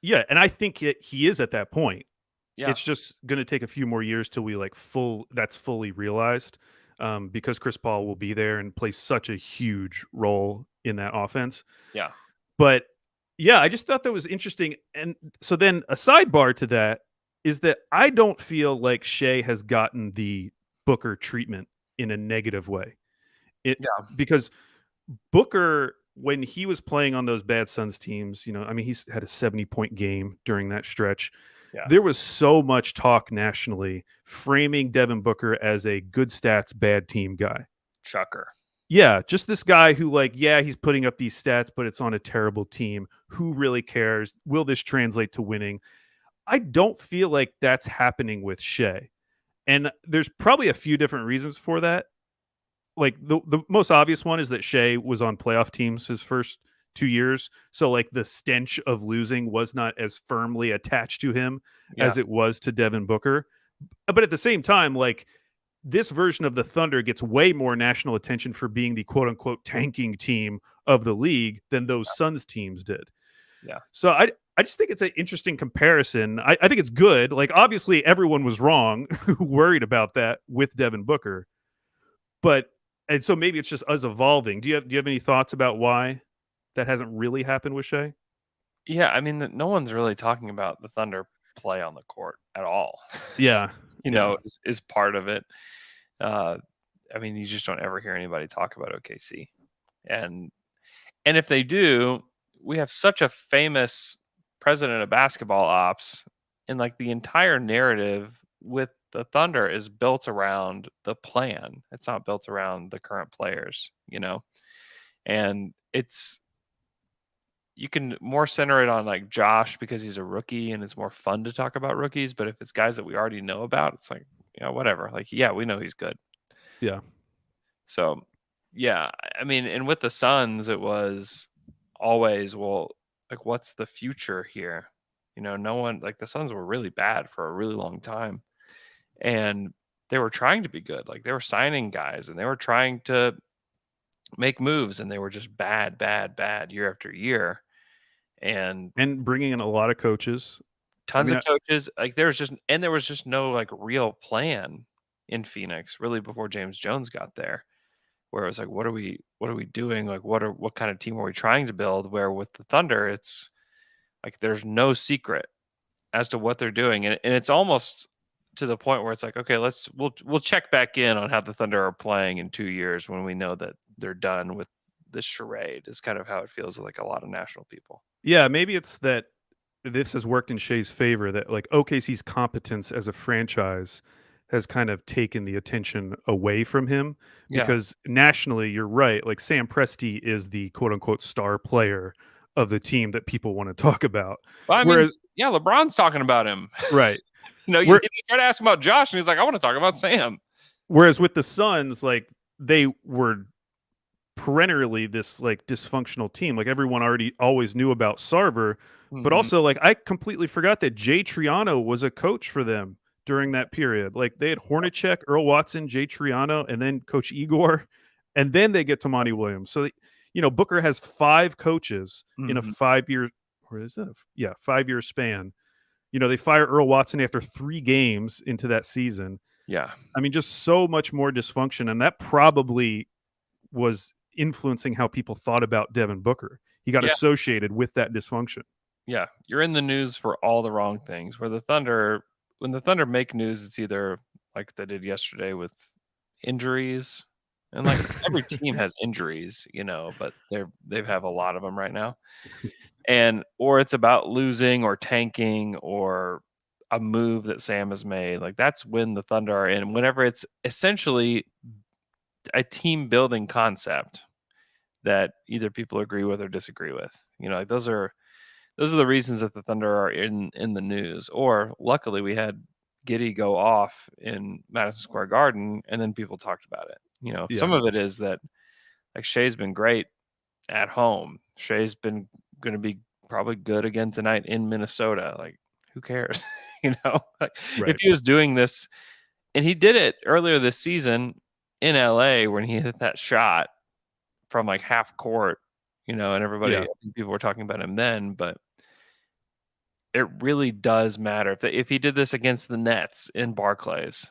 Speaker 7: Yeah, and I think he is at that point.
Speaker 6: Yeah.
Speaker 7: It's just going to take a few more years till we like that's fully realized because Chris Paul will be there and play such a huge role in that offense.
Speaker 6: Yeah.
Speaker 7: But yeah, I just thought that was interesting. And so then a sidebar to that is that I don't feel like Shai has gotten the Booker treatment in a negative way. Because Booker, when he was playing on those bad Suns teams, he's had a 70-point game during that stretch. Yeah. There was so much talk nationally framing Devin Booker as a good stats, bad team guy.
Speaker 6: Chucker.
Speaker 7: Yeah, just this guy who he's putting up these stats, but it's on a terrible team. Who really cares? Will this translate to winning? I don't feel like that's happening with Shai. And there's probably a few different reasons for that. Like the most obvious one is that Shai was on playoff teams his first 2 years. So like the stench of losing was not as firmly attached to him as it was to Devin Booker. But at the same time, like this version of the Thunder gets way more national attention for being the quote unquote tanking team of the league than those Suns teams did.
Speaker 6: Yeah.
Speaker 7: So I just think it's an interesting comparison. I think it's good. Like obviously everyone was wrong who worried about that with Devin Booker. And so maybe it's just us evolving. Do you have any thoughts about why that hasn't really happened with Shai?
Speaker 6: Yeah, I mean, no one's really talking about the Thunder play on the court at all.
Speaker 7: Yeah.
Speaker 6: Is part of it. I mean, you just don't ever hear anybody talk about OKC. And if they do, we have such a famous president of basketball ops, and like the entire narrative with the Thunder is built around the plan. It's not built around the current players, and you can more center it on like Josh because he's a rookie and it's more fun to talk about rookies. But if it's guys that we already know about, it's like, whatever. Like, yeah, we know he's good.
Speaker 7: Yeah.
Speaker 6: So, yeah, I mean, and with the Suns, it was always, well, like, what's the future here? No one, like the Suns were really bad for a really long time. And they were trying to be good. Like they were signing guys and they were trying to make moves, and they were just bad year after year. And
Speaker 7: bringing in a lot of coaches.
Speaker 6: tons of coaches. Like there was just no like real plan in Phoenix really before James Jones got there, where it was like, what are we doing? Like what kind of team are we trying to build? Where with the Thunder, it's like there's no secret as to what they're doing, and it's almost to the point where it's like, okay, we'll check back in on how the Thunder are playing in 2 years when we know that they're done with this charade. Is kind of how it feels like a lot of national people.
Speaker 7: Yeah, maybe it's that this has worked in Shai's favor, that like OKC's competence as a franchise has kind of taken the attention away from him,
Speaker 6: Yeah.
Speaker 7: because nationally, you're right. Like Sam Presti is the quote unquote star player of the team that people want to talk about.
Speaker 6: Well, I
Speaker 7: Whereas,
Speaker 6: mean, yeah, LeBron's talking about him.
Speaker 7: right.
Speaker 6: You try to ask him about Josh, and he's like, I want to talk about Sam.
Speaker 7: Whereas with the Suns, like they were perennially this like dysfunctional team. Like everyone always knew about Sarver, but also like I completely forgot that Jay Triano was a coach for them during that period. Like they had Hornacek, Earl Watson, Jay Triano, and then Coach Igor, and then they get to Monty Williams. So Booker has 5 coaches in a 5-year, or is it? 5-year span. They fire Earl Watson after 3 games into that season.
Speaker 6: Yeah.
Speaker 7: I mean, just so much more dysfunction. And that probably was influencing how people thought about Devin Booker. He got associated with that dysfunction.
Speaker 6: Yeah. You're in the news for all the wrong things. When the Thunder make news, it's either like they did yesterday with injuries. And like every team has injuries, but they have a lot of them right now. Or it's about losing or tanking or a move that Sam has made. Like that's when the Thunder are in. Whenever it's essentially a team building concept that either people agree with or disagree with. Like those are the reasons that the Thunder are in the news. Or luckily we had Giddey go off in Madison Square Garden, and then people talked about it. Some of it is that like Shai's been great at home. Shai's been going to be probably good again tonight in Minnesota. Like who cares? Like, if he was doing this, and he did it earlier this season in LA when he hit that shot from like half court, and everybody, I think people were talking about him then, but it really does matter. If he did this against the Nets in Barclays,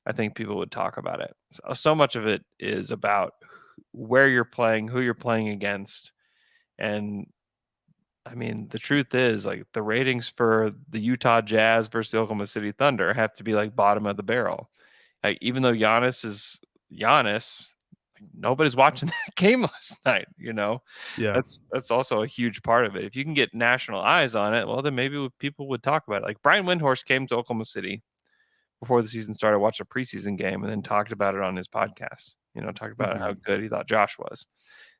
Speaker 6: I think people would talk about it. So much of it is about where you're playing, who you're playing against. And I mean, the truth is like the ratings for the Utah Jazz versus the Oklahoma City Thunder have to be like bottom of the barrel. Like, even though Giannis is Giannis, nobody's watching that game last night.
Speaker 7: Yeah,
Speaker 6: that's also a huge part of it. If you can get national eyes on it, well, then maybe people would talk about it. Like Brian Windhorst came to Oklahoma City before the season started, watched a preseason game, and then talked about it on his podcast. Talked about how good he thought Josh was.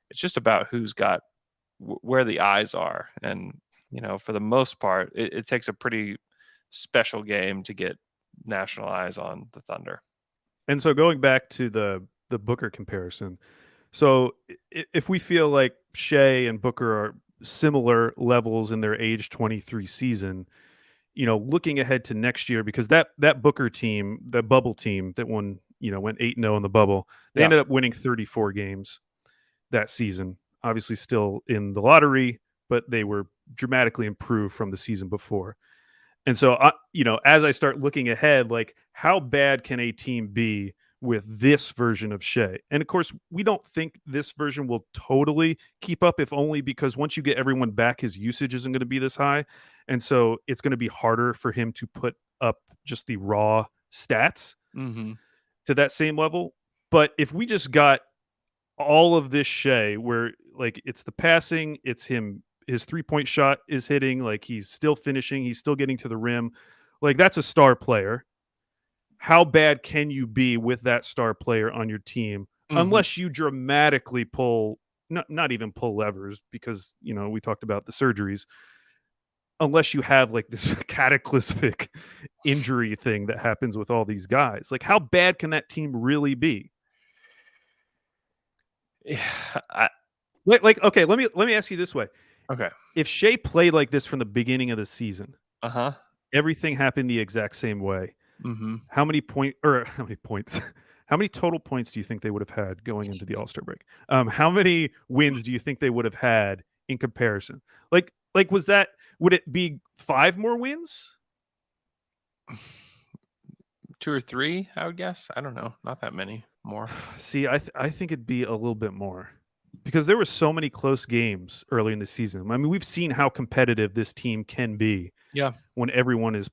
Speaker 6: It's just about who's got where the eyes are, and for the most part, it takes a pretty special game to get national eyes on the Thunder.
Speaker 7: And so going back to the Booker comparison, so if we feel like Shai and Booker are similar levels in their age 23 season, looking ahead to next year, because that Booker team, the bubble team that went 8-0 in the bubble, they ended up winning 34 games that season. Obviously still in the lottery, but they were dramatically improved from the season before. And so, as I start looking ahead, like how bad can a team be with this version of Shai? And of course, we don't think this version will totally keep up, if only because once you get everyone back, his usage isn't going to be this high. And so it's going to be harder for him to put up just the raw stats to that same level. But if we just got all of this Shai, where like it's the passing, it's him, his 3-point shot is hitting, like he's still finishing, he's still getting to the rim, like that's a star player. How bad can you be with that star player on your team, unless you dramatically pull, not even pull levers, because we talked about the surgeries, unless you have like this cataclysmic injury thing that happens with all these guys. Like how bad can that team really be?
Speaker 6: Yeah,
Speaker 7: okay, let me ask you this way.
Speaker 6: Okay.
Speaker 7: If Shai played like this from the beginning of the season,
Speaker 6: Uh-huh.
Speaker 7: everything happened the exact same way,
Speaker 6: Mm-hmm.
Speaker 7: how many points? How many total points do you think they would have had going into the All-Star break? How many wins do you think they would have had in comparison? Like would it be 5 more wins?
Speaker 6: 2 or 3, I would guess. I don't know. Not that many more.
Speaker 7: See, I think it'd be a little bit more because there were so many close games early in the season. I mean, we've seen how competitive this team can be
Speaker 6: Yeah.
Speaker 7: when everyone is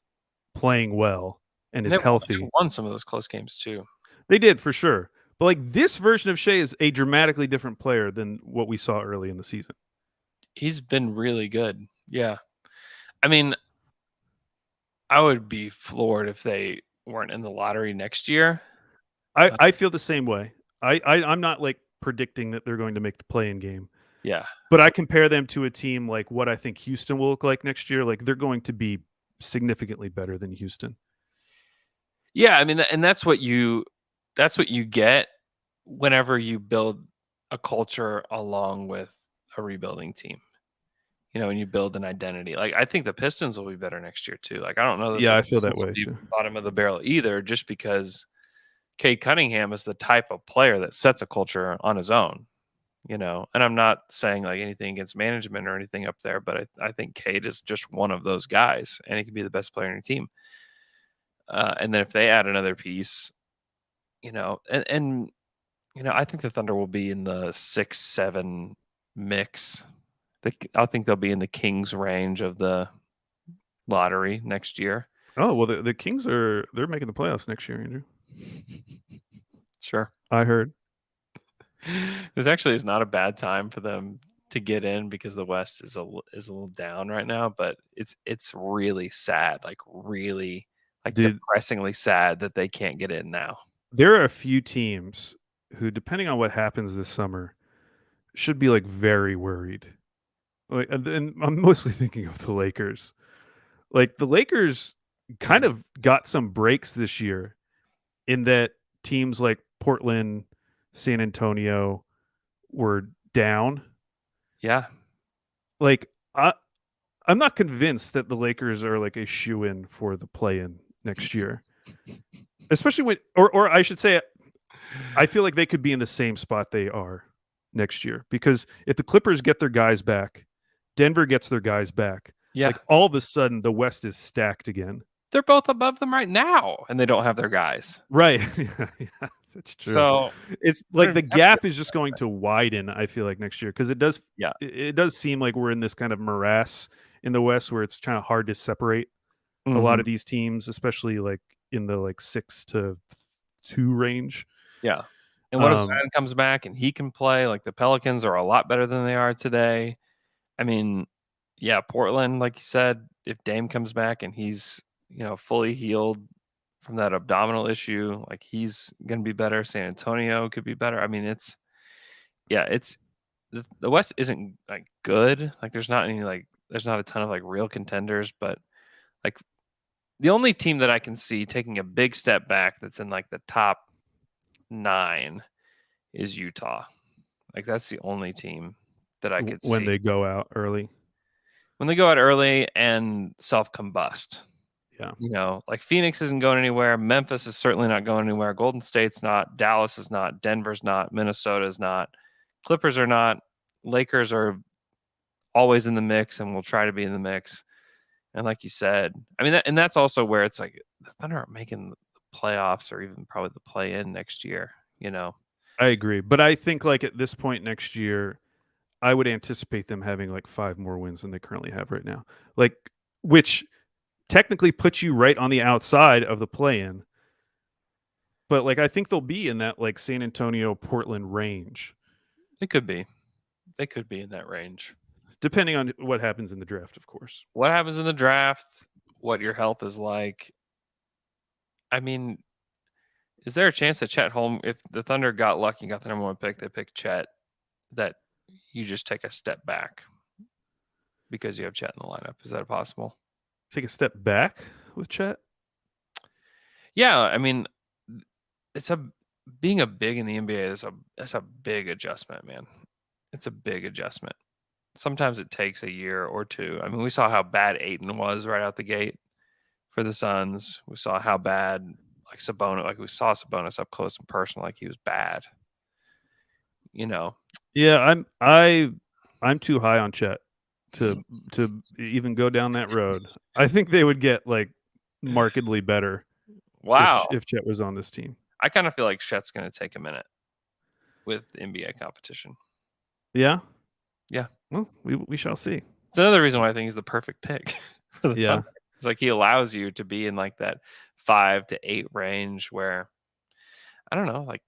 Speaker 7: playing well and is
Speaker 6: They
Speaker 7: healthy.
Speaker 6: won some of those close games too.
Speaker 7: They did for sure. But like this version of Shai is a dramatically different player than what we saw early in the season.
Speaker 6: He's been really good. Yeah. I mean, I would be floored if they weren't in the lottery next year.
Speaker 7: I feel the same way. I'm not like predicting that they're going to make the play-in game,
Speaker 6: Yeah.
Speaker 7: but I compare them to a team like what I think Houston will look like next year. Like they're going to be significantly better than Houston.
Speaker 6: Yeah, I mean, and that's what you get whenever you build a culture along with a rebuilding team. You know, and you build an identity. Like I think the Pistons will be better next year too. Like I don't know that
Speaker 7: Yeah,
Speaker 6: the
Speaker 7: I feel that
Speaker 6: Pistons will
Speaker 7: way
Speaker 6: be
Speaker 7: too.
Speaker 6: bottom of the barrel either, just because Cade Cunningham is the type of player that sets a culture on his own. You know, and I'm not saying like anything against management or anything up there, but I think Cade is just one of those guys, and he can be the best player on your team. And then if they add another piece, you know, and you know, I think the Thunder will be in the 6-7 mix. I think they'll be in the Kings range of the lottery next year.
Speaker 7: Oh well, the Kings they're making the playoffs next year, Andrew.
Speaker 6: Sure.
Speaker 7: I heard.
Speaker 6: This actually is not a bad time for them to get in because the West is a little down right now, but it's really sad, like really depressingly sad that they can't get in now.
Speaker 7: There are a few teams who, depending on what happens this summer, should be like very worried. Like, and I'm mostly thinking of the Lakers. Like the Lakers kind of got some breaks this year in that teams like Portland, San Antonio were down.
Speaker 6: Yeah.
Speaker 7: Like I'm not convinced that the Lakers are like a shoe-in for the play-in next year. Especially when or I should say I feel like they could be in the same spot they are next year because if the Clippers get their guys back, Denver gets their guys back.
Speaker 6: Yeah.
Speaker 7: Like all of a sudden the West is stacked again.
Speaker 6: They're both above them right now and they don't have their guys.
Speaker 7: Right. Yeah, that's true.
Speaker 6: So
Speaker 7: it's like the gap is just going to widen, I feel like next year because it does seem like we're in this kind of morass in the West where it's kind of hard to separate a lot of these teams, especially like in the like 6-2 range.
Speaker 6: Yeah. And what if Zion comes back and he can play? Like the Pelicans are a lot better than they are today. I mean, yeah, Portland, like you said, if Dame comes back and he's, you know, fully healed from that abdominal issue, like he's going to be better. San Antonio could be better. I mean, the West isn't like good. Like there's not a ton of like real contenders, but like the only team that I can see taking a big step back that's in like the top 9 is Utah. Like that's the only team that I could see
Speaker 7: when they go out early.
Speaker 6: When they go out early and self-combust.
Speaker 7: Yeah.
Speaker 6: You know, like Phoenix isn't going anywhere. Memphis is certainly not going anywhere. Golden State's not. Dallas is not. Denver's not. Minnesota's not. Clippers are not. Lakers are always in the mix and will try to be in the mix. And like you said, I mean, that's also where it's like the Thunder aren't making the playoffs or even probably the play-in next year, you know.
Speaker 7: I agree. But I think like at this point next year, I would anticipate them having like 5 more wins than they currently have right now. Like, which technically puts you right on the outside of the play-in. But like, I think they'll be in that like San Antonio, Portland range.
Speaker 6: They could be. They could be in that range.
Speaker 7: Depending on what happens in the draft, of course.
Speaker 6: What happens in the draft, what your health is like. I mean, is there a chance that Chet Holmgren, if the Thunder got lucky and got the number 1 pick, they pick Chet, that you just take a step back because you have Chet in the lineup? Is that possible?
Speaker 7: Take a step back with Chet?
Speaker 6: Yeah, I mean, being a big in the NBA is a big adjustment, man. It's a big adjustment. Sometimes it takes a year or 2. I mean, we saw how bad Ayton was right out the gate for the Suns. We saw how bad like Sabonis, like we saw Sabonis up close and personal, like he was bad. You know,
Speaker 7: Yeah, I'm too high on Chet to even go down that road. I think they would get like markedly better
Speaker 6: wow.
Speaker 7: if Chet was on this team.
Speaker 6: I kind of feel like Chet's going to take a minute with NBA competition.
Speaker 7: Yeah.
Speaker 6: Yeah.
Speaker 7: Well, we shall see.
Speaker 6: It's another reason why I think he's the perfect pick for the
Speaker 7: Yeah.
Speaker 6: Thunder. It's like he allows you to be in like that 5 to 8 range where I don't know, like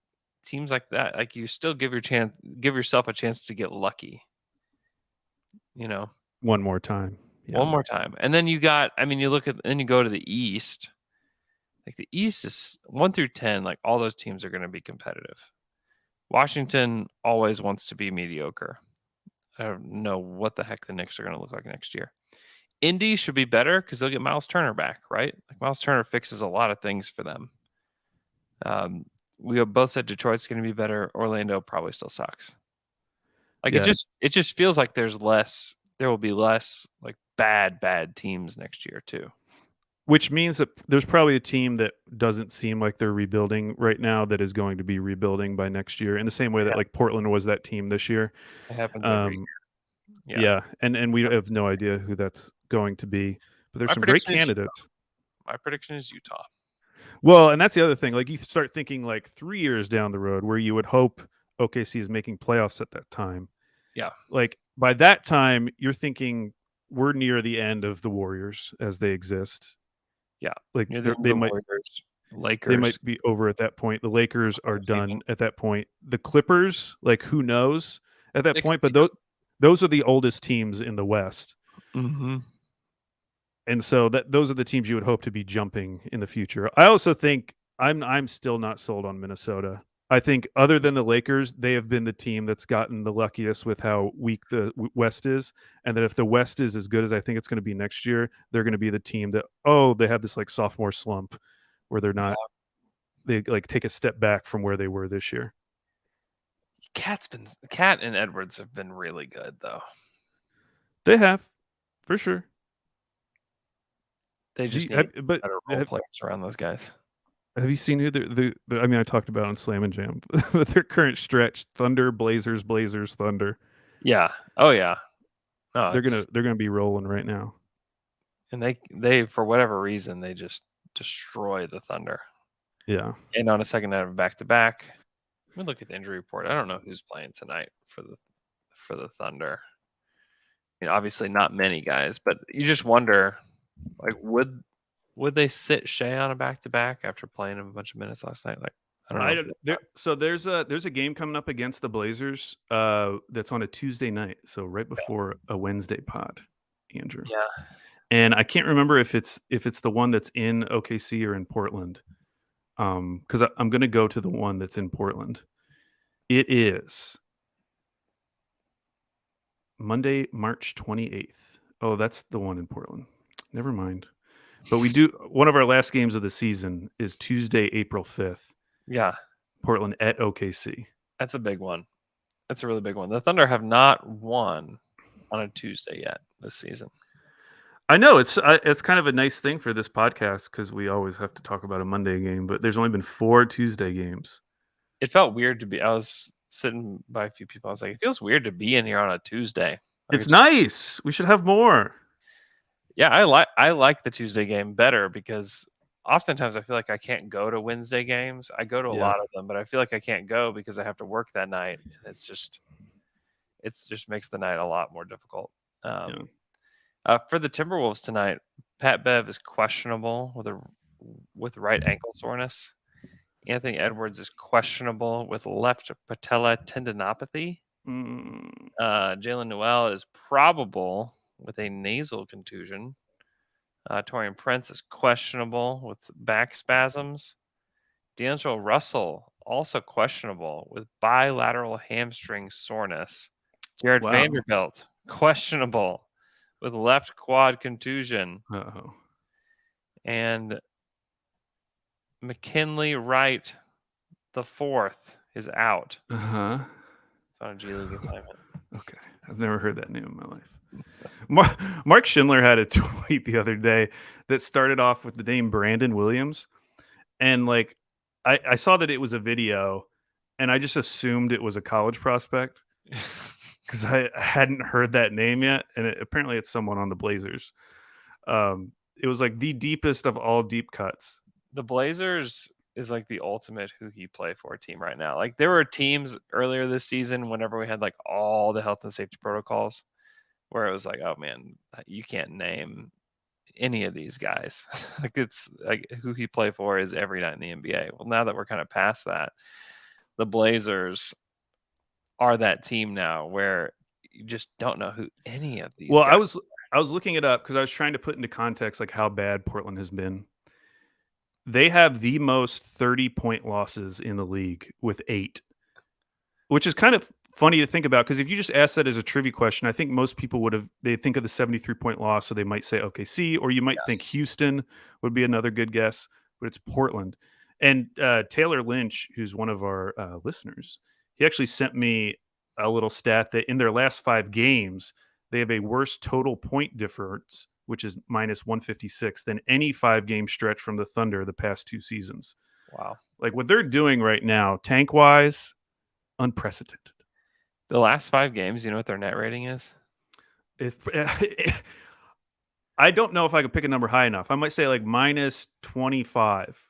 Speaker 6: teams like that, like you still give yourself a chance to get lucky. You know,
Speaker 7: One more time. Yeah.
Speaker 6: one more time. And then you go to the East. Like the East is 1 through 10, like all those teams are going to be competitive. Washington always wants to be mediocre. I don't know what the heck the Knicks are going to look like next year. Indy should be better because they'll get Miles Turner back, right? Like Miles Turner fixes a lot of things for them. We have both said Detroit's going to be better. Orlando probably still sucks. Like
Speaker 7: Yeah.
Speaker 6: it just feels like there will be less like bad teams next year too.
Speaker 7: Which means that there's probably a team that doesn't seem like they're rebuilding right now that is going to be rebuilding by next year in the same way that like Portland was that team this year.
Speaker 6: It happens every year.
Speaker 7: Yeah. And we have no idea who that's going to be. But there's some great candidates.
Speaker 6: My prediction is Utah.
Speaker 7: Well, and that's the other thing. Like you start thinking like 3 years down the road where you would hope OKC is making playoffs at that time.
Speaker 6: Yeah.
Speaker 7: Like by that time, you're thinking we're near the end of the Warriors as they exist.
Speaker 6: Yeah.
Speaker 7: Like
Speaker 6: they might Lakers.
Speaker 7: They might be over at that point. The Lakers are done at that point. The Clippers, like who knows at that point? But those are the oldest teams in the West.
Speaker 6: Mm-hmm.
Speaker 7: And so those are the teams you would hope to be jumping in the future. I also think I'm still not sold on Minnesota. I think other than the Lakers, they have been the team that's gotten the luckiest with how weak the West is. And that if the West is as good as I think it's going to be next year, they're going to be the team that, they have this like sophomore slump where they're not, they like take a step back from where they were this year.
Speaker 6: Cat and Edwards have been really good though.
Speaker 7: They have, for sure.
Speaker 6: They just need better role players around those guys.
Speaker 7: Have you seen who I mean, I talked about on Slam and Jam, but their current stretch: Thunder, Blazers, Thunder.
Speaker 6: Yeah. Oh yeah. No,
Speaker 7: they're gonna be rolling right now.
Speaker 6: And they for whatever reason they just destroy the Thunder.
Speaker 7: Yeah.
Speaker 6: And on a second night of back-to-back, let me look at the injury report. I don't know who's playing tonight for the Thunder. I mean, obviously not many guys, but you just wonder, like, would they sit Shai on a back-to-back after playing him a bunch of minutes last night? Like, I don't know.
Speaker 7: So there's a game coming up against the Blazers that's on a Tuesday night, so right before a Wednesday pod, Andrew.
Speaker 6: Yeah.
Speaker 7: And I can't remember if it's the one that's in OKC or in Portland. Because I'm going to go to the one that's in Portland. It is Monday, March 28th. Oh, that's the one in Portland. Never mind. But we do one of our last games of the season is Tuesday, April 5th.
Speaker 6: Yeah.
Speaker 7: Portland at OKC.
Speaker 6: That's a big one. That's a really big one. The Thunder have not won on a Tuesday yet this season.
Speaker 7: I know it's kind of a nice thing for this podcast because we always have to talk about a Monday game, but there's only been 4 Tuesday games.
Speaker 6: It felt weird to be. I was sitting by a few people. I was like, it feels weird to be in here on a Tuesday.
Speaker 7: Like, it's nice. We should have more.
Speaker 6: Yeah, I like the Tuesday game better because oftentimes I feel like I can't go to Wednesday games. I go to a lot of them, but I feel like I can't go because I have to work that night, and it just makes the night a lot more difficult. For the Timberwolves tonight, Pat Bev is questionable with right ankle soreness. Anthony Edwards is questionable with left patella tendinopathy. Jalen Noel is probable with a nasal contusion. Torian Prince is questionable with back spasms. D'Angelo Russell also questionable with bilateral hamstring soreness. Jared Vanderbilt questionable with left quad contusion.
Speaker 7: Uh-oh.
Speaker 6: And McKinley Wright the fourth is out.
Speaker 7: Uh-huh.
Speaker 6: It's on a G League assignment.
Speaker 7: Okay. I've never heard that name in my life. Mark Schindler had a tweet the other day that started off with the name Brandon Williams. And like, I saw that it was a video and I just assumed it was a college prospect because I hadn't heard that name yet. And apparently it's someone on the Blazers. It was like the deepest of all deep cuts.
Speaker 6: The Blazers is like the ultimate who he play for team right now. Like there were teams earlier this season whenever we had like all the health and safety protocols where it was like, oh man, you can't name any of these guys. Like it's like who he play for is every night in the NBA. Well, now that we're kind of past that, the Blazers are that team now where you just don't know who any of these
Speaker 7: Well,
Speaker 6: guys
Speaker 7: I was looking it up because I was trying to put into context like how bad Portland has been. They have the most 30-point losses in the league with 8, which is kind of funny to think about because if you just ask that as a trivia question, I think most people they think of the 73-point loss, so they might say OKC, or you might think Houston would be another good guess, but it's Portland. And Taylor Lynch, who's one of our listeners, he actually sent me a little stat that in their last 5 games, they have a worse total point difference, which is minus 156, than any 5-game stretch from the Thunder the past 2 seasons.
Speaker 6: Wow.
Speaker 7: Like what they're doing right now, tank-wise, unprecedented.
Speaker 6: The last 5 games, you know what their net rating is?
Speaker 7: I don't know if I could pick a number high enough. I might say like minus 25.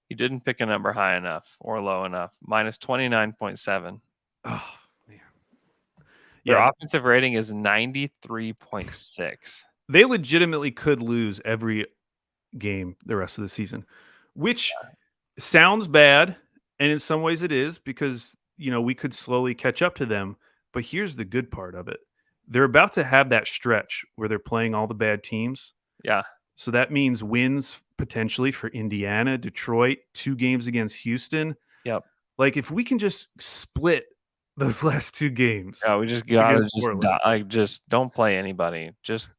Speaker 6: You didn't pick a number high enough or low enough. Minus 29.7.
Speaker 7: Oh, man.
Speaker 6: Their
Speaker 7: Yeah,
Speaker 6: offensive rating is 93.6.
Speaker 7: they legitimately could lose every game the rest of the season, which sounds bad. And in some ways it is because, we could slowly catch up to them. But here's the good part of it. They're about to have that stretch where they're playing all the bad teams.
Speaker 6: Yeah.
Speaker 7: So that means wins potentially for Indiana, Detroit, 2 games against Houston.
Speaker 6: Yep.
Speaker 7: Like if we can just split those last 2 games.
Speaker 6: Yeah, we just gotta
Speaker 7: against Portland.
Speaker 6: just don't play anybody. Just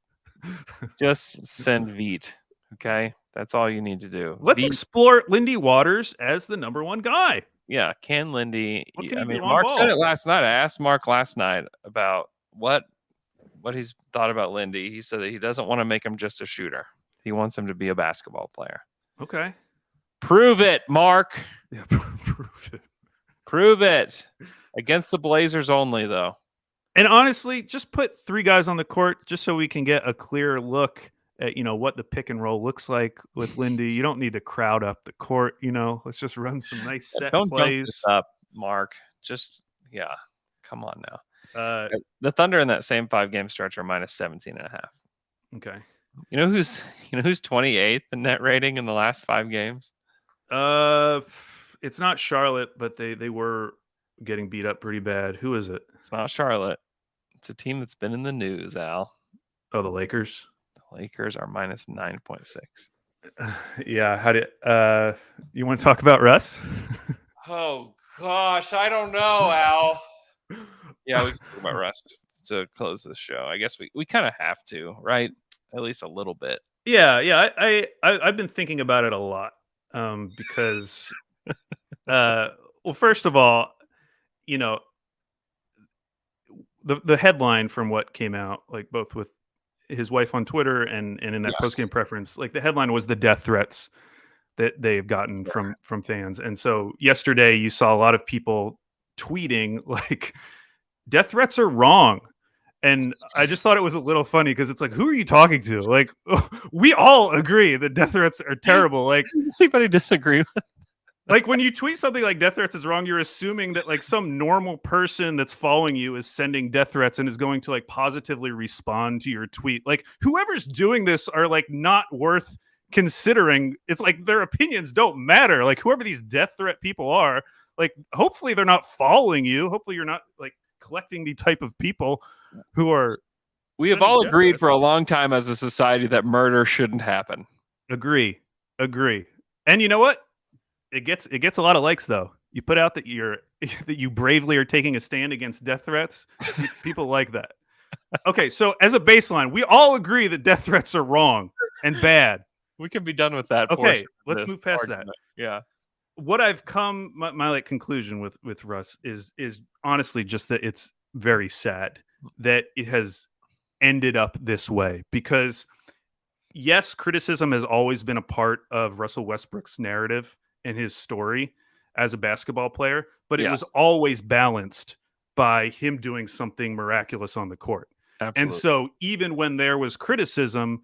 Speaker 6: send Veet. Okay, that's all you need to do.
Speaker 7: Let's
Speaker 6: Veet,
Speaker 7: explore Lindy Waters as the number 1 guy.
Speaker 6: yeah, Ken Lindy.
Speaker 7: What can
Speaker 6: I
Speaker 7: he
Speaker 6: mean,
Speaker 7: do on
Speaker 6: Mark said
Speaker 7: ball?
Speaker 6: it last night. I asked Mark last night about what he's thought about Lindy. He said that he doesn't want to make him just a shooter. He wants him to be a basketball player.
Speaker 7: Okay.
Speaker 6: Prove it, Mark.
Speaker 7: Yeah, prove it.
Speaker 6: Prove it. Against the Blazers only, though.
Speaker 7: And honestly, just put 3 guys on the court just so we can get a clear look at, what the pick and roll looks like with Lindy. You don't need to crowd up the court, let's just run some nice set
Speaker 6: Don't
Speaker 7: plays.
Speaker 6: jump this up, Mark. Just, yeah, come on now.
Speaker 7: The
Speaker 6: Thunder in that same 5-game stretch are minus 17.5.
Speaker 7: Okay.
Speaker 6: You know who's 28th in net rating in the last 5 games?
Speaker 7: It's not Charlotte, but they were getting beat up pretty bad. Who is it?
Speaker 6: It's not Charlotte. It's a team that's been in the news, Al.
Speaker 7: Oh, the Lakers.
Speaker 6: The Lakers are minus 9.6.
Speaker 7: Yeah. How did you want to talk about Russ?
Speaker 6: Oh gosh, I don't know, Al. Yeah, we can talk about Russ to close this show. I guess we kind of have to, right? At least a little bit.
Speaker 7: Yeah. I've been thinking about it a lot because, well, first of all, the headline from what came out, like both with his wife on Twitter and in that post-game preference, like the headline was the death threats that they've gotten from fans. And so yesterday you saw a lot of people tweeting like death threats are wrong. And I just thought it was a little funny because it's like, who are you talking to? Like, we all agree that death threats are terrible. Like,
Speaker 6: does anybody disagree with?
Speaker 7: Like when you tweet something like death threats is wrong, you're assuming that like some normal person that's following you is sending death threats and is going to like positively respond to your tweet. Like whoever's doing this are like not worth considering. It's like their opinions don't matter. Like whoever these death threat people are, like hopefully they're not following you. Hopefully you're not like collecting the type of people who are.
Speaker 6: We have all agreed for a long time as a society that murder shouldn't happen.
Speaker 7: Agree. And you know what? It gets a lot of likes though. You put out that you bravely are taking a stand against death threats. People like that. Okay, so as a baseline, we all agree that death threats are wrong and bad.
Speaker 6: We can be done with that.
Speaker 7: Okay, let's move past that.
Speaker 6: Yeah.
Speaker 7: What I've come my like conclusion with Russ is honestly just that it's very sad that it has ended up this way, because yes, criticism has always been a part of Russell Westbrook's narrative and his story as a basketball player, but it
Speaker 6: Yeah.
Speaker 7: was always balanced by him doing something miraculous on the court. And
Speaker 6: Absolutely.
Speaker 7: so even when there was criticism,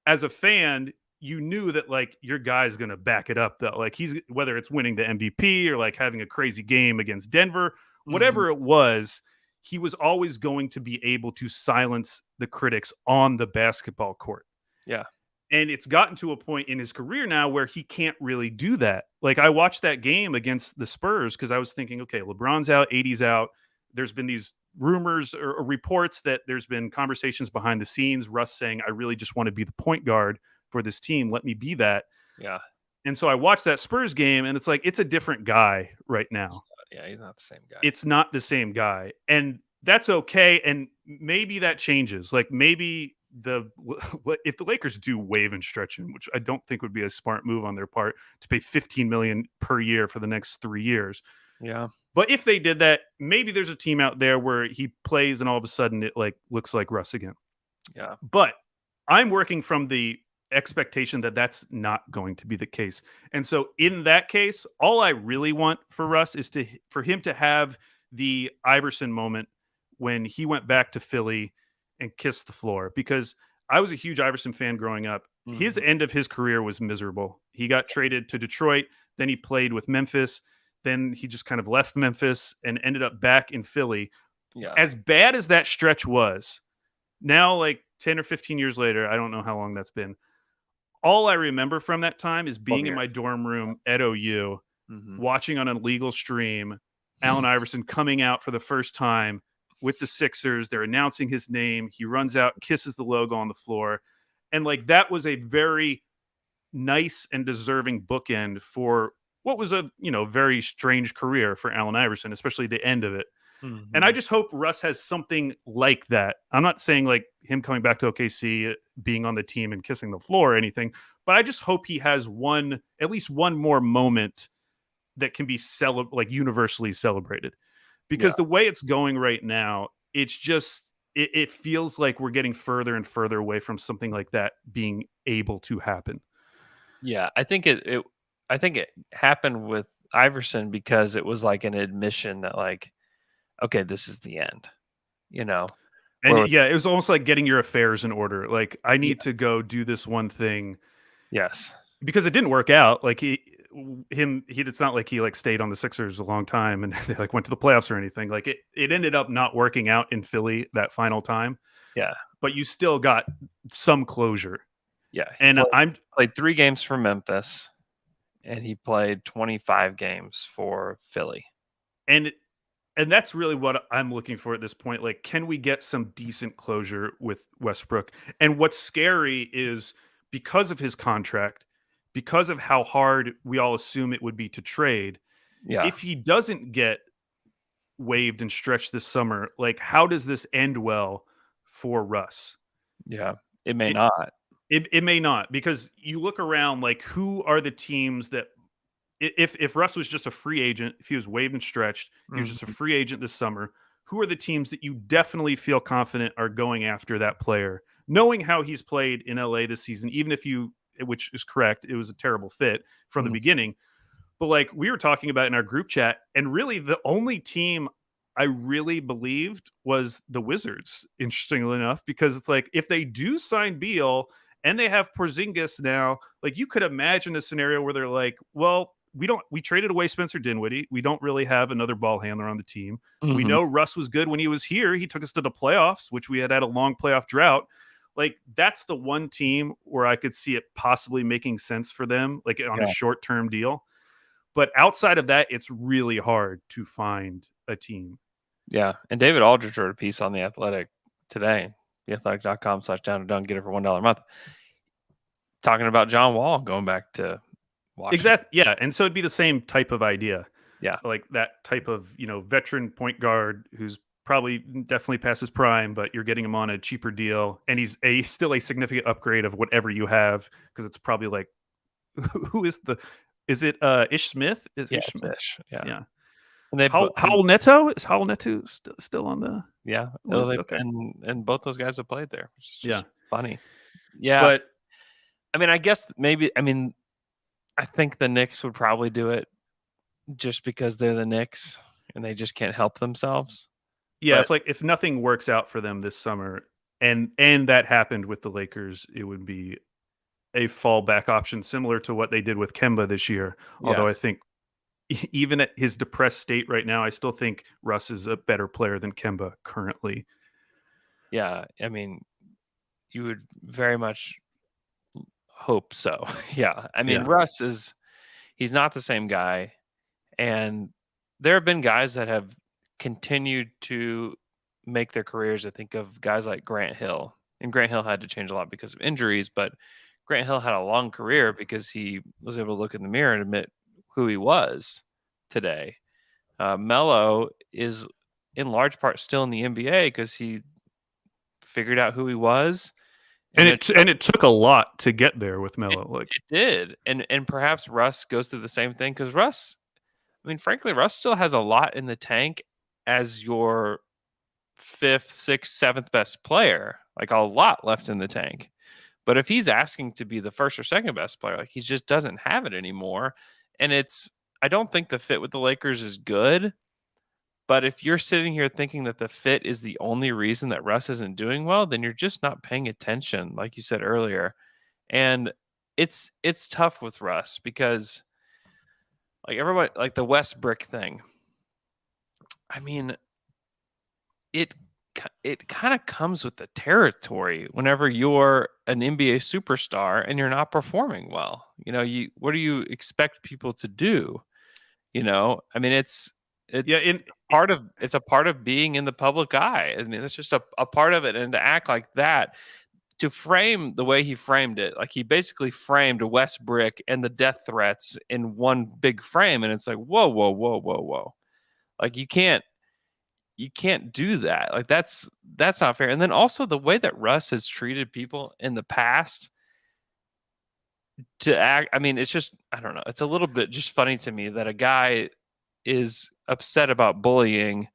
Speaker 7: as a fan, you knew that like your guy's going to back it up, that like he's, whether it's winning the MVP or like having a crazy game against Denver, whatever it was, he was always going to be able to silence the critics on the basketball court.
Speaker 6: Yeah.
Speaker 7: And it's gotten to a point in his career now where he can't really do that. Like I watched that game against the Spurs because I was thinking, okay, LeBron's out, AD's out. There's been these rumors or reports that there's been conversations behind the scenes, Russ saying, I really just want to be the point guard for this team. Let me be that.
Speaker 6: Yeah.
Speaker 7: And so I watched that Spurs game and it's like, it's a different guy right now.
Speaker 6: Yeah, he's not the same guy.
Speaker 7: It's not the same guy. And that's okay. And maybe that changes. Like maybe if the Lakers do waive and stretch him, which I don't think would be a smart move on their part to pay $15 million per year for the next 3 years.
Speaker 6: Yeah.
Speaker 7: But if they did that, maybe there's a team out there where he plays and all of a sudden it like looks like Russ again.
Speaker 6: Yeah.
Speaker 7: But I'm working from the expectation that that's not going to be the case. And so in that case, all I really want for Russ is for him to have the Iverson moment when he went back to Philly and kissed the floor, because I was a huge Iverson fan growing up. His end of his career was miserable. He got traded to Detroit, then he played with Memphis, then he just kind of left Memphis and ended up back in Philly.
Speaker 6: Yeah.
Speaker 7: As bad as that stretch was, now like 10 or 15 years later, I don't know how long that's been, all I remember from that time is being in my dorm room at OU, watching on an illegal stream, Allen Iverson coming out for the first time with the Sixers. They're announcing his name. He runs out, kisses the logo on the floor. And like, that was a very nice and deserving bookend for what was a, very strange career for Allen Iverson, especially the end of it. And I just hope Russ has something like that. I'm not saying like him coming back to OKC, being on the team and kissing the floor or anything, but I just hope he has at least one more moment that can be universally celebrated. Because the way it's going right now, it's just, it feels like we're getting further and further away from something like that being able to happen.
Speaker 6: Yeah, I think it happened with Iverson because it was like an admission that like, okay, this is the end,
Speaker 7: And it was almost like getting your affairs in order. Like, I need to go do this one thing.
Speaker 6: Yes.
Speaker 7: Because it didn't work out. Like it's not like he like stayed on the Sixers a long time and they like went to the playoffs or anything. Like it ended up not working out in Philly that final time.
Speaker 6: Yeah.
Speaker 7: But you still got some closure.
Speaker 6: Yeah.
Speaker 7: And
Speaker 6: played 3 games for Memphis and he played 25 games for Philly.
Speaker 7: And that's really what I'm looking for at this point. Like, can we get some decent closure with Westbrook? And what's scary is because of his contract, because of how hard we all assume it would be to trade, if he doesn't get waived and stretched this summer, like, how does this end well for Russ?
Speaker 6: Yeah, it may not.
Speaker 7: It may not, because you look around, like, who are the teams that, if Russ was just a free agent, if he was waived and stretched, he was just a free agent this summer, who are the teams that you definitely feel confident are going after that player, knowing how he's played in LA this season, even if which is correct, it was a terrible fit from the beginning. But like we were talking about in our group chat, and really the only team I really believed was the Wizards, interestingly enough, because it's like, if they do sign Beal and they have Porzingis now, like you could imagine a scenario where they're like, well, we traded away Spencer Dinwiddie. We don't really have another ball handler on the team. We know Russ was good when he was here. He took us to the playoffs, which we had a long playoff drought. Like, that's the one team where I could see it possibly making sense for them, like on a short-term deal. But outside of that, it's really hard to find a team.
Speaker 6: Yeah. And David Aldridge wrote a piece on The Athletic today, theathletic.com/down-to-dunk, get it for $1 a month, talking about John Wall going back to Washington.
Speaker 7: Exactly. Yeah. And so it'd be the same type of idea.
Speaker 6: Yeah.
Speaker 7: Like that type of, veteran point guard who's probably definitely past his prime, but you're getting him on a cheaper deal. And he's still a significant upgrade of whatever you have. Cause it's probably like, is it Ish Smith?
Speaker 6: It's Ish. Yeah. And they
Speaker 7: Howell Neto is Howell Neto still on the
Speaker 6: yeah,
Speaker 7: list?
Speaker 6: okay. And both those guys have played there, which is just funny. Yeah,
Speaker 7: but
Speaker 6: I mean, I guess maybe. I mean, I think the Knicks would probably do it just because they're the Knicks and they just can't help themselves.
Speaker 7: yeah,
Speaker 6: But
Speaker 7: if nothing works out for them this summer, and that happened with the Lakers, it would be a fallback option similar to what they did with Kemba this year. Although I
Speaker 6: yes.
Speaker 7: think even at his depressed state right now, I still think Russ is a better player than Kemba currently.
Speaker 6: Yeah, I mean, you would very much hope so. Yeah, I mean,
Speaker 7: Yeah.
Speaker 6: Russ he's not the same guy, and there have been guys that have continued to make their careers. I think of guys like Grant Hill, and Grant Hill had to change a lot because of injuries, but Grant Hill had a long career because he was able to look in the mirror and admit who he was today. Melo is in large part still in the NBA because he figured out who he was.
Speaker 7: And it took a lot to get there with Melo. Like
Speaker 6: it did. And perhaps Russ goes through the same thing because Russ, I mean, frankly, Russ still has a lot in the tank as your fifth, sixth, seventh best player, like a lot left in the tank. But if he's asking to be the first or second best player, like he just doesn't have it anymore. And I don't think the fit with the Lakers is good. But if you're sitting here thinking that the fit is the only reason that Russ isn't doing well, then you're just not paying attention, like you said earlier. And it's tough with Russ because like everybody, like the Westbrook thing. I mean, it kind of comes with the territory whenever you're an NBA superstar and you're not performing well. You know, what do you expect people to do? You know, I mean, it's a part of being in the public eye. I mean, it's just a part of it. And to act like that, to frame the way he framed it, like he basically framed Westbrook and the death threats in one big frame. And it's like, whoa, whoa, whoa, whoa, whoa. Like you can't do that. Like that's not fair. And then also the way that Russ has treated people in the past to act, I mean, it's just, I don't know. It's a little bit just funny to me that a guy is upset about bullying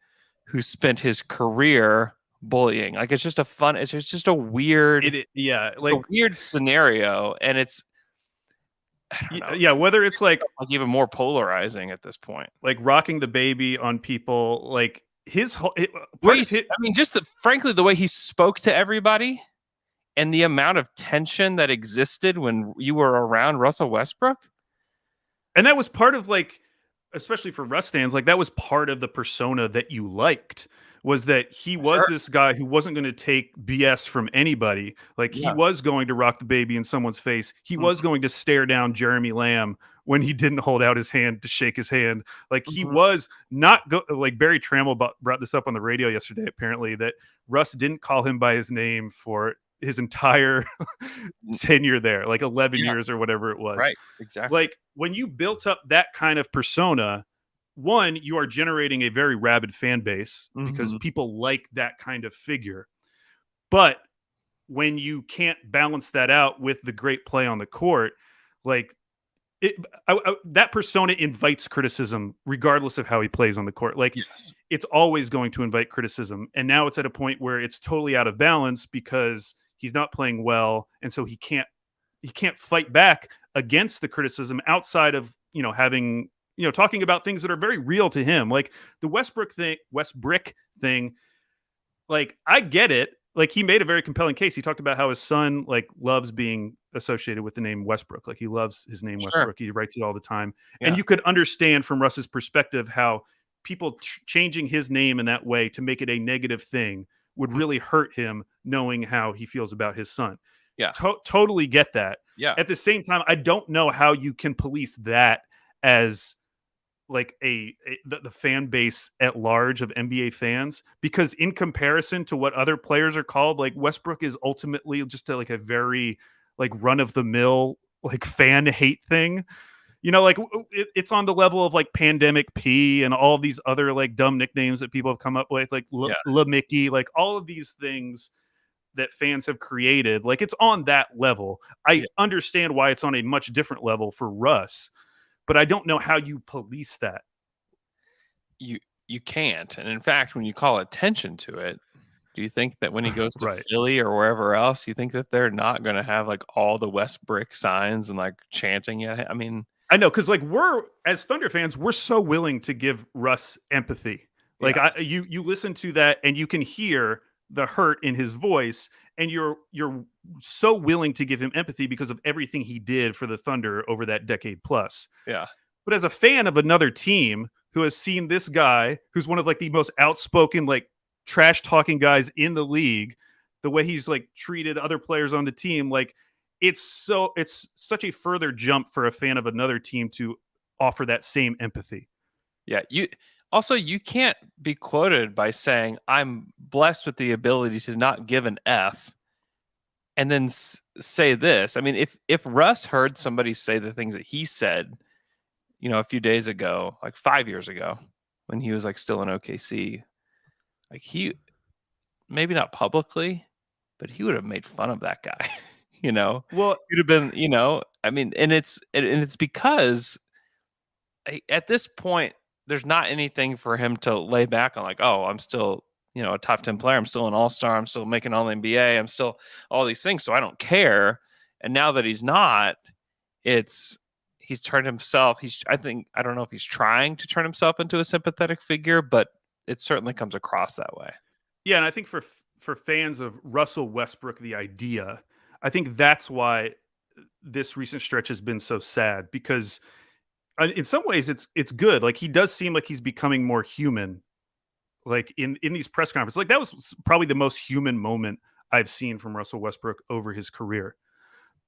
Speaker 6: who spent his career bullying. Like it's just a weird,
Speaker 7: like
Speaker 6: a weird scenario. And it's,
Speaker 7: whether it's like
Speaker 6: even more polarizing at this point,
Speaker 7: like rocking the baby on people, like his whole,
Speaker 6: frankly, the way he spoke to everybody and the amount of tension that existed when you were around Russell Westbrook.
Speaker 7: And that was part of like, especially for Russ fans, like that was part of the persona that you liked, was that he was this guy who wasn't going to take BS from anybody. Like he was going to rock the baby in someone's face. He was going to stare down Jeremy Lamb when he didn't hold out his hand to shake his hand. Like he was not like Barry Trammell brought this up on the radio yesterday, apparently, that Russ didn't call him by his name for his entire tenure there, like 11 years or whatever it was.
Speaker 6: Right. Exactly.
Speaker 7: Like when you built up that kind of persona, one, you are generating a very rabid fan base because people like that kind of figure. But when you can't balance that out with the great play on the court, like that persona invites criticism regardless of how he plays on the court. Like it's always going to invite criticism. And now it's at a point where it's totally out of balance because he's not playing well. And so he can't fight back against the criticism outside of, having, talking about things that are very real to him. Like the Westbrook thing, like I get it. Like he made a very compelling case. He talked about how his son like loves being associated with the name Westbrook. Like he loves his name Westbrook. He writes it all the time. Yeah. And you could understand from Russ's perspective how people changing his name in that way to make it a negative thing would really hurt him, knowing how he feels about his son.
Speaker 6: Yeah.
Speaker 7: Totally get that.
Speaker 6: Yeah.
Speaker 7: At the same time, I don't know how you can police that as like the fan base at large of NBA fans, because in comparison to what other players are called, like Westbrook is ultimately just a very like run of the mill, like fan hate thing, like it's on the level of like Pandemic P and all these other like dumb nicknames that people have come up with, like La Mickey, like all of these things that fans have created. Like it's on that level. I understand why it's on a much different level for Russ, but I don't know how you police that.
Speaker 6: you can't. And in fact, when you call attention to it, do you think that when he goes to
Speaker 7: Right.
Speaker 6: Philly or wherever else, you think that they're not going to have like all the Westbrook signs and like chanting at him? I mean,
Speaker 7: I know, because like we're as Thunder fans, we're so willing to give Russ empathy. Like
Speaker 6: yeah,
Speaker 7: you listen to that and you can hear the hurt in his voice, and you're so willing to give him empathy because of everything he did for the Thunder over that decade plus.
Speaker 6: yeah,
Speaker 7: But as a fan of another team who has seen this guy, who's one of like the most outspoken, like trash talking guys in the league, the way he's like treated other players on the team, like it's such a further jump for a fan of another team to offer that same empathy.
Speaker 6: yeah. You can't be quoted by saying I'm blessed with the ability to not give an F and then say this. I mean, if Russ heard somebody say the things that he said, a few days ago, like 5 years ago, when he was like still in OKC, like he maybe not publicly, but he would have made fun of that guy.
Speaker 7: Well,
Speaker 6: He'd have been, I mean, and it's because at this point, there's not anything for him to lay back on, like, oh, I'm still, a top 10 player. I'm still an all-star. I'm still making all NBA. I'm still all these things. So I don't care. And now that he's not, he's turned himself. I don't know if he's trying to turn himself into a sympathetic figure, but it certainly comes across that way.
Speaker 7: yeah, and I think for fans of Russell Westbrook, the idea, I think that's why this recent stretch has been so sad, because in some ways it's good. Like he does seem like he's becoming more human. Like in these press conferences, like that was probably the most human moment I've seen from Russell Westbrook over his career.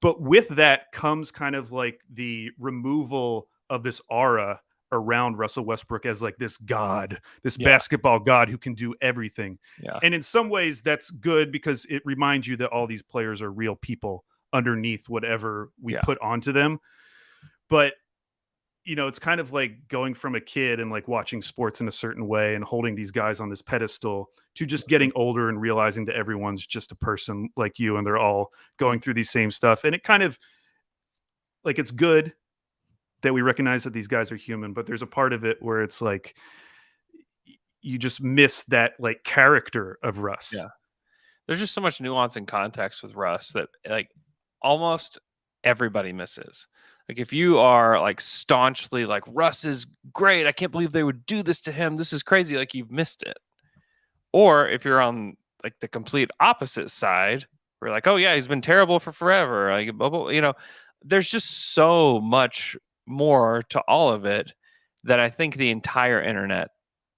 Speaker 7: But with that comes kind of like the removal of this aura around Russell Westbrook as like this god, this
Speaker 6: Yeah.
Speaker 7: basketball god who can do everything.
Speaker 6: Yeah.
Speaker 7: And in some ways that's good because it reminds you that all these players are real people underneath whatever we put onto them. But it's kind of like going from a kid and like watching sports in a certain way and holding these guys on this pedestal to just getting older and realizing that everyone's just a person like you and they're all going through these same stuff. And it kind of like, it's good that we recognize that these guys are human, but there's a part of it where it's like you just miss that like character of Russ.
Speaker 6: Yeah. There's just so much nuance and context with Russ that like almost everybody misses. Like if you are like staunchly like Russ is great, I can't believe they would do this to him, this is crazy, like you've missed it. Or if you're on like the complete opposite side, where like, oh yeah, he's been terrible for forever, like blah, blah, there's just so much more to all of it that I think the entire internet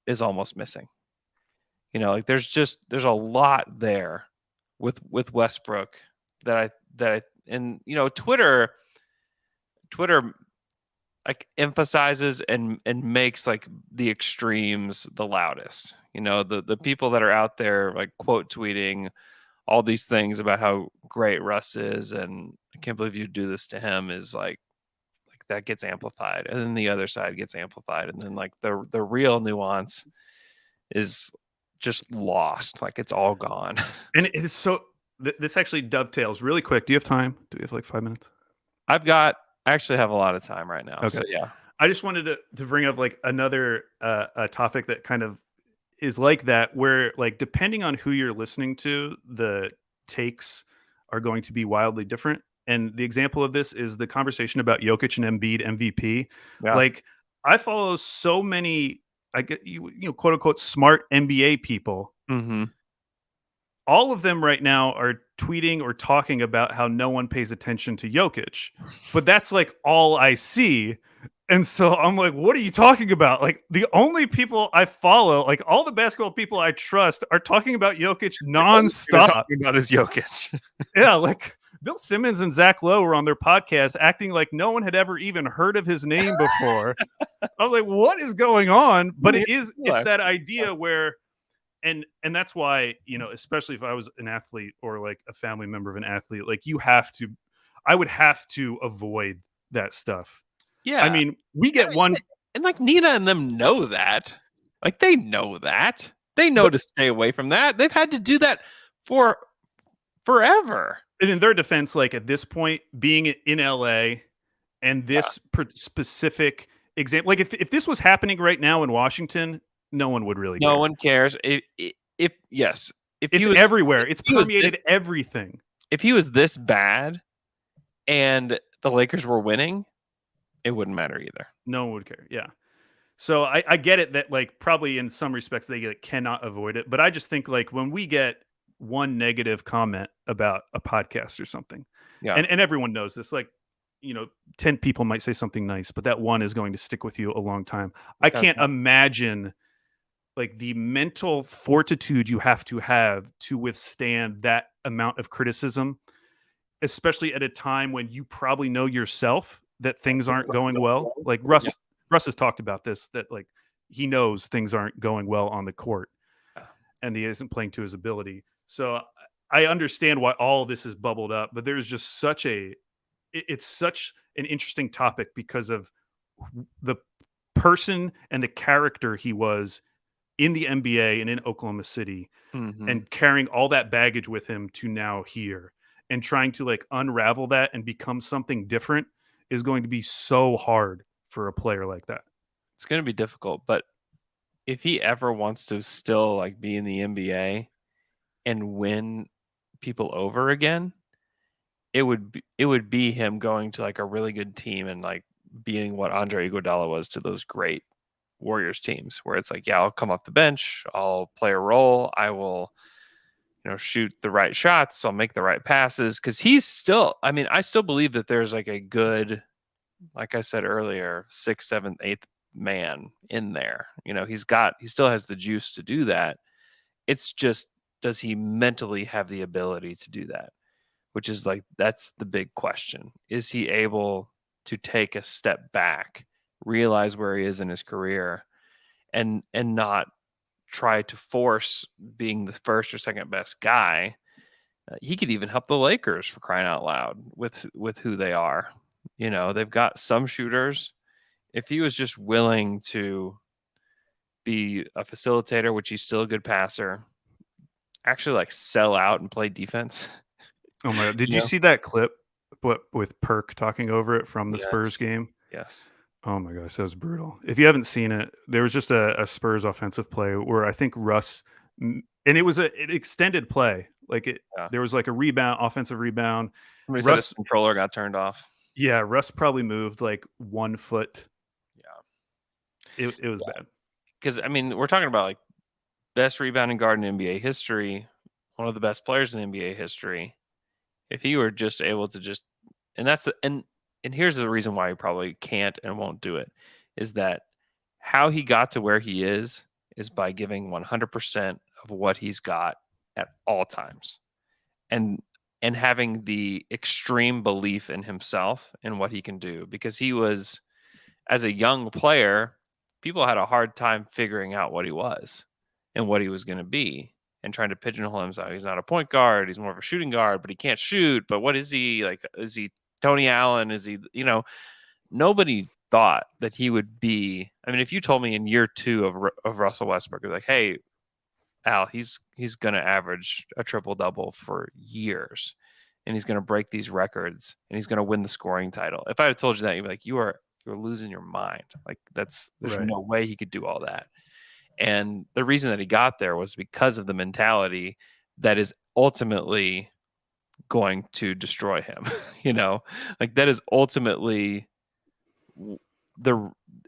Speaker 6: is almost missing. Like there's a lot there with Westbrook that I and Twitter like emphasizes and makes like the extremes the loudest. The people that are out there like quote tweeting all these things about how great Russ is and I can't believe you do this to him is like that gets amplified, and then the other side gets amplified, and then like the real nuance is just lost, like it's all gone.
Speaker 7: And it's so this actually dovetails really quick. Do you have time? Do we have like 5 minutes?
Speaker 6: I actually have a lot of time right now. Okay. So yeah.
Speaker 7: I just wanted to bring up like another a topic that kind of is like that, where like depending on who you're listening to, the takes are going to be wildly different. And the example of this is the conversation about Jokic and Embiid MVP.
Speaker 6: Yeah.
Speaker 7: Like I follow so many, I get quote unquote smart NBA people.
Speaker 6: Mm-hmm.
Speaker 7: All of them right now are tweeting or talking about how no one pays attention to Jokic, but that's like all I see. And so I'm like, what are you talking about? Like the only people I follow, like all the basketball people I trust are talking about Jokic nonstop.
Speaker 6: Talking about his Jokic.
Speaker 7: Yeah. Like Bill Simmons and Zach Lowe were on their podcast acting like no one had ever even heard of his name before. I was like, what is going on? But it's that idea where, and that's why, especially if I was an athlete or like a family member of an athlete, like I would have to avoid that stuff.
Speaker 6: Yeah.
Speaker 7: I mean, we get one.
Speaker 6: And like Nina and them know that. Like they know that. They know to stay away from that. They've had to do that for forever.
Speaker 7: And in their defense, like at this point, being in LA and this specific example. Like if this was happening right now in Washington, no one would really care.
Speaker 6: No one cares. If yes, if
Speaker 7: It's
Speaker 6: he was
Speaker 7: everywhere. It's
Speaker 6: if he was
Speaker 7: permeated
Speaker 6: this-
Speaker 7: everything.
Speaker 6: if he was this bad and the Lakers were winning, it wouldn't matter either.
Speaker 7: No one would care. Yeah. So I get it that like probably in some respects they like, cannot avoid it, but I just think like when we get one negative comment about a podcast or something,
Speaker 6: Yeah.
Speaker 7: and everyone knows this, like 10 people might say something nice, but that one is going to stick with you a long time. I can't imagine like the mental fortitude you have to withstand that amount of criticism, especially at a time when you probably know yourself that things aren't going well. Like Russ has talked about this, that like he knows things aren't going well on the court and he isn't playing to his ability. So I understand why all of this is bubbled up, but there's just it's such an interesting topic because of the person and the character he was in the NBA and in Oklahoma City, and carrying all that baggage with him to now here and trying to like unravel that and become something different is going to be so hard for a player like that.
Speaker 6: It's going to be difficult, but if he ever wants to still like be in the NBA and win people over again, it would be him going to like a really good team and like being what Andre Iguodala was to those great Warriors teams, where it's like, yeah, I'll come off the bench, I'll play a role, I will, shoot the right shots, I'll make the right passes, because he's still, I still believe that there's like a good, like I said earlier, 6th, 7th, 8th man in there. He still has the juice to do that. It's just, does he mentally have the ability to do that? Which is like, that's the big question. Is he able to take a step back, realize where he is in his career, and not try to force being the first or second best guy? He could even help the Lakers, for crying out loud, with who they are. They've got some shooters. If he was just willing to be a facilitator, which he's still a good passer, actually like sell out and play defense.
Speaker 7: Oh my God. Did you see that clip with Perk talking over it from the
Speaker 6: Yes.
Speaker 7: Spurs game?
Speaker 6: Yes.
Speaker 7: Oh my gosh, that was brutal. If you haven't seen it, there was just a Spurs offensive play where I think Russ, and it was an extended play. Like there was like a rebound, offensive rebound.
Speaker 6: Somebody said his controller got turned off.
Speaker 7: Yeah, Russ probably moved like 1 foot.
Speaker 6: Yeah.
Speaker 7: It was bad.
Speaker 6: Because, we're talking about like best rebounding guard in NBA history, one of the best players in NBA history. If he were just able to and here's the reason why he probably can't and won't do it, is that how he got to where he is by giving 100% of what he's got at all times, and having the extreme belief in himself and what he can do. Because he was, as a young player, people had a hard time figuring out what he was and what he was going to be, and trying to pigeonhole himself. He's not a point guard. He's more of a shooting guard, but he can't shoot. But what is he? Like, is he Tony Allen? Is he, nobody thought that he would be. If you told me in year 2 of Russell Westbrook, it was like, hey, Al, he's going to average a triple-double for years, and he's going to break these records, and he's going to win the scoring title. If I had told you that, you'd be like, you're losing your mind. Like, there's
Speaker 7: Right.
Speaker 6: no way he could do all that. And the reason that he got there was because of the mentality that is ultimately going to destroy him. Like that is ultimately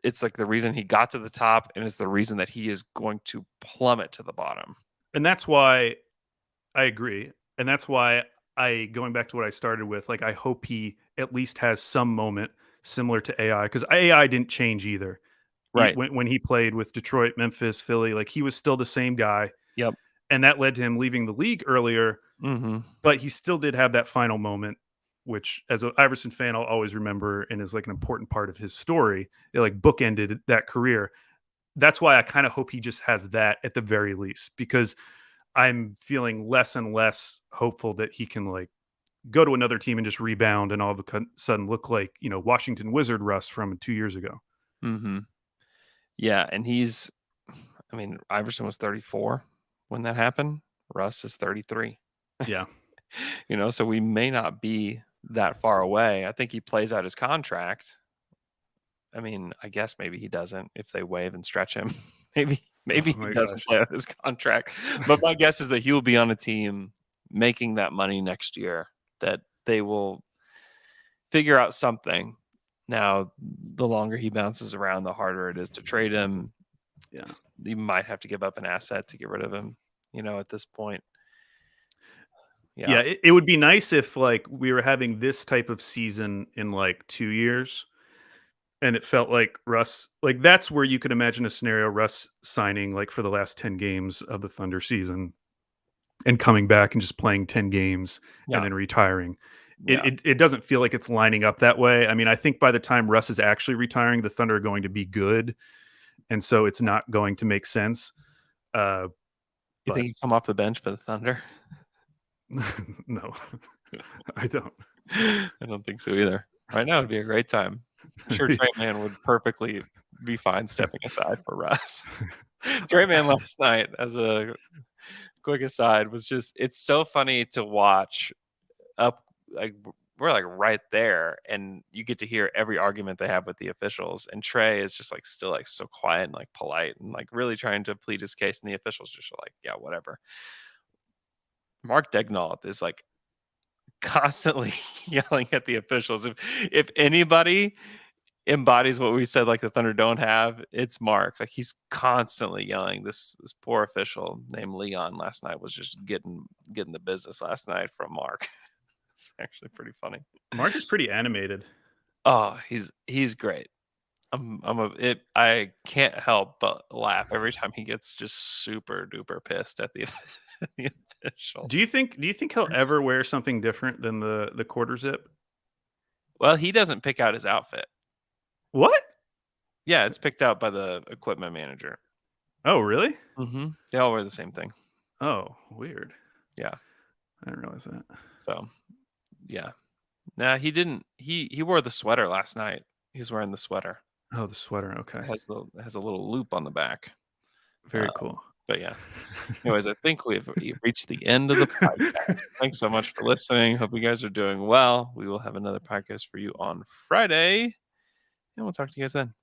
Speaker 6: it's like the reason he got to the top, and it's the reason that he is going to plummet to the bottom.
Speaker 7: And that's why I agree. And that's why going back to what I started with, like, I hope he at least has some moment similar to AI, because AI didn't change either.
Speaker 6: Right.
Speaker 7: When he played with Detroit, Memphis, Philly, like he was still the same guy.
Speaker 6: Yep.
Speaker 7: And that led to him leaving the league earlier.
Speaker 6: Mm-hmm.
Speaker 7: But he still did have that final moment, which as an Iverson fan, I'll always remember and is like an important part of his story. It like bookended that career. That's why I kind of hope he just has that at the very least, because I'm feeling less and less hopeful that he can like go to another team and just rebound and all of a sudden look like, Washington Wizard Russ from 2 years ago.
Speaker 6: Mm-hmm. Yeah, and Iverson was 34 when that happened. Russ is 33.
Speaker 7: Yeah.
Speaker 6: So we may not be that far away. I think he plays out his contract I mean, I guess maybe he doesn't if they waive and stretch him. maybe
Speaker 7: Oh my
Speaker 6: he doesn't
Speaker 7: gosh.
Speaker 6: play out his contract. But my guess is that he'll be on a team making that money next year, that they will figure out something. Now, the longer he bounces around, the harder it is to trade him.
Speaker 7: Yeah.
Speaker 6: You might have to give up an asset to get rid of him, at this point.
Speaker 7: Yeah, it would be nice if like we were having this type of season in like 2 years, and it felt like Russ, like that's where you could imagine a scenario Russ signing like for the last 10 games of the Thunder season and coming back and just playing 10 games
Speaker 6: Yeah.
Speaker 7: and then retiring.
Speaker 6: Yeah.
Speaker 7: It doesn't feel like it's lining up that way. I mean, I think by the time Russ is actually retiring, the Thunder are going to be good, and so it's not going to make sense.
Speaker 6: You
Speaker 7: but-
Speaker 6: think he'd come off the bench for the Thunder?
Speaker 7: No, I don't.
Speaker 6: I don't think so either. Right now would be a great time. I'm sure Trey Man would perfectly be fine stepping aside for Russ. Trey Man last night, as a quick aside, was just, it's so funny to watch up, like we're like right there, and you get to hear every argument they have with the officials, and Trey is just like still like so quiet and like polite and like really trying to plead his case, and the officials just are like, yeah, whatever. Mark Daigneault is like constantly yelling at the officials. If anybody embodies what we said, like the Thunder don't have, it's Mark. Like he's constantly yelling. This poor official named Leon last night was just getting the business last night from Mark. It's actually pretty funny.
Speaker 7: Mark is pretty animated.
Speaker 6: Oh, he's great. I can't help but laugh every time he gets just super duper pissed at the official.
Speaker 7: Do you think he'll ever wear something different than the quarter zip?
Speaker 6: Well, he doesn't pick out his outfit.
Speaker 7: What?
Speaker 6: Yeah, it's picked out by the equipment manager.
Speaker 7: Oh, really?
Speaker 6: Mm-hmm. They all wear the same thing.
Speaker 7: Oh, weird.
Speaker 6: Yeah.
Speaker 7: I didn't realize that.
Speaker 6: So, yeah. Nah, he didn't. He wore the sweater last night. He was wearing the sweater.
Speaker 7: Oh, the sweater. Okay.
Speaker 6: It has a little loop on the back.
Speaker 7: Very cool.
Speaker 6: But yeah. Anyways, I think we've reached the end of the podcast. Thanks so much for listening. Hope you guys are doing well. We will have another podcast for you on Friday, and we'll talk to you guys then.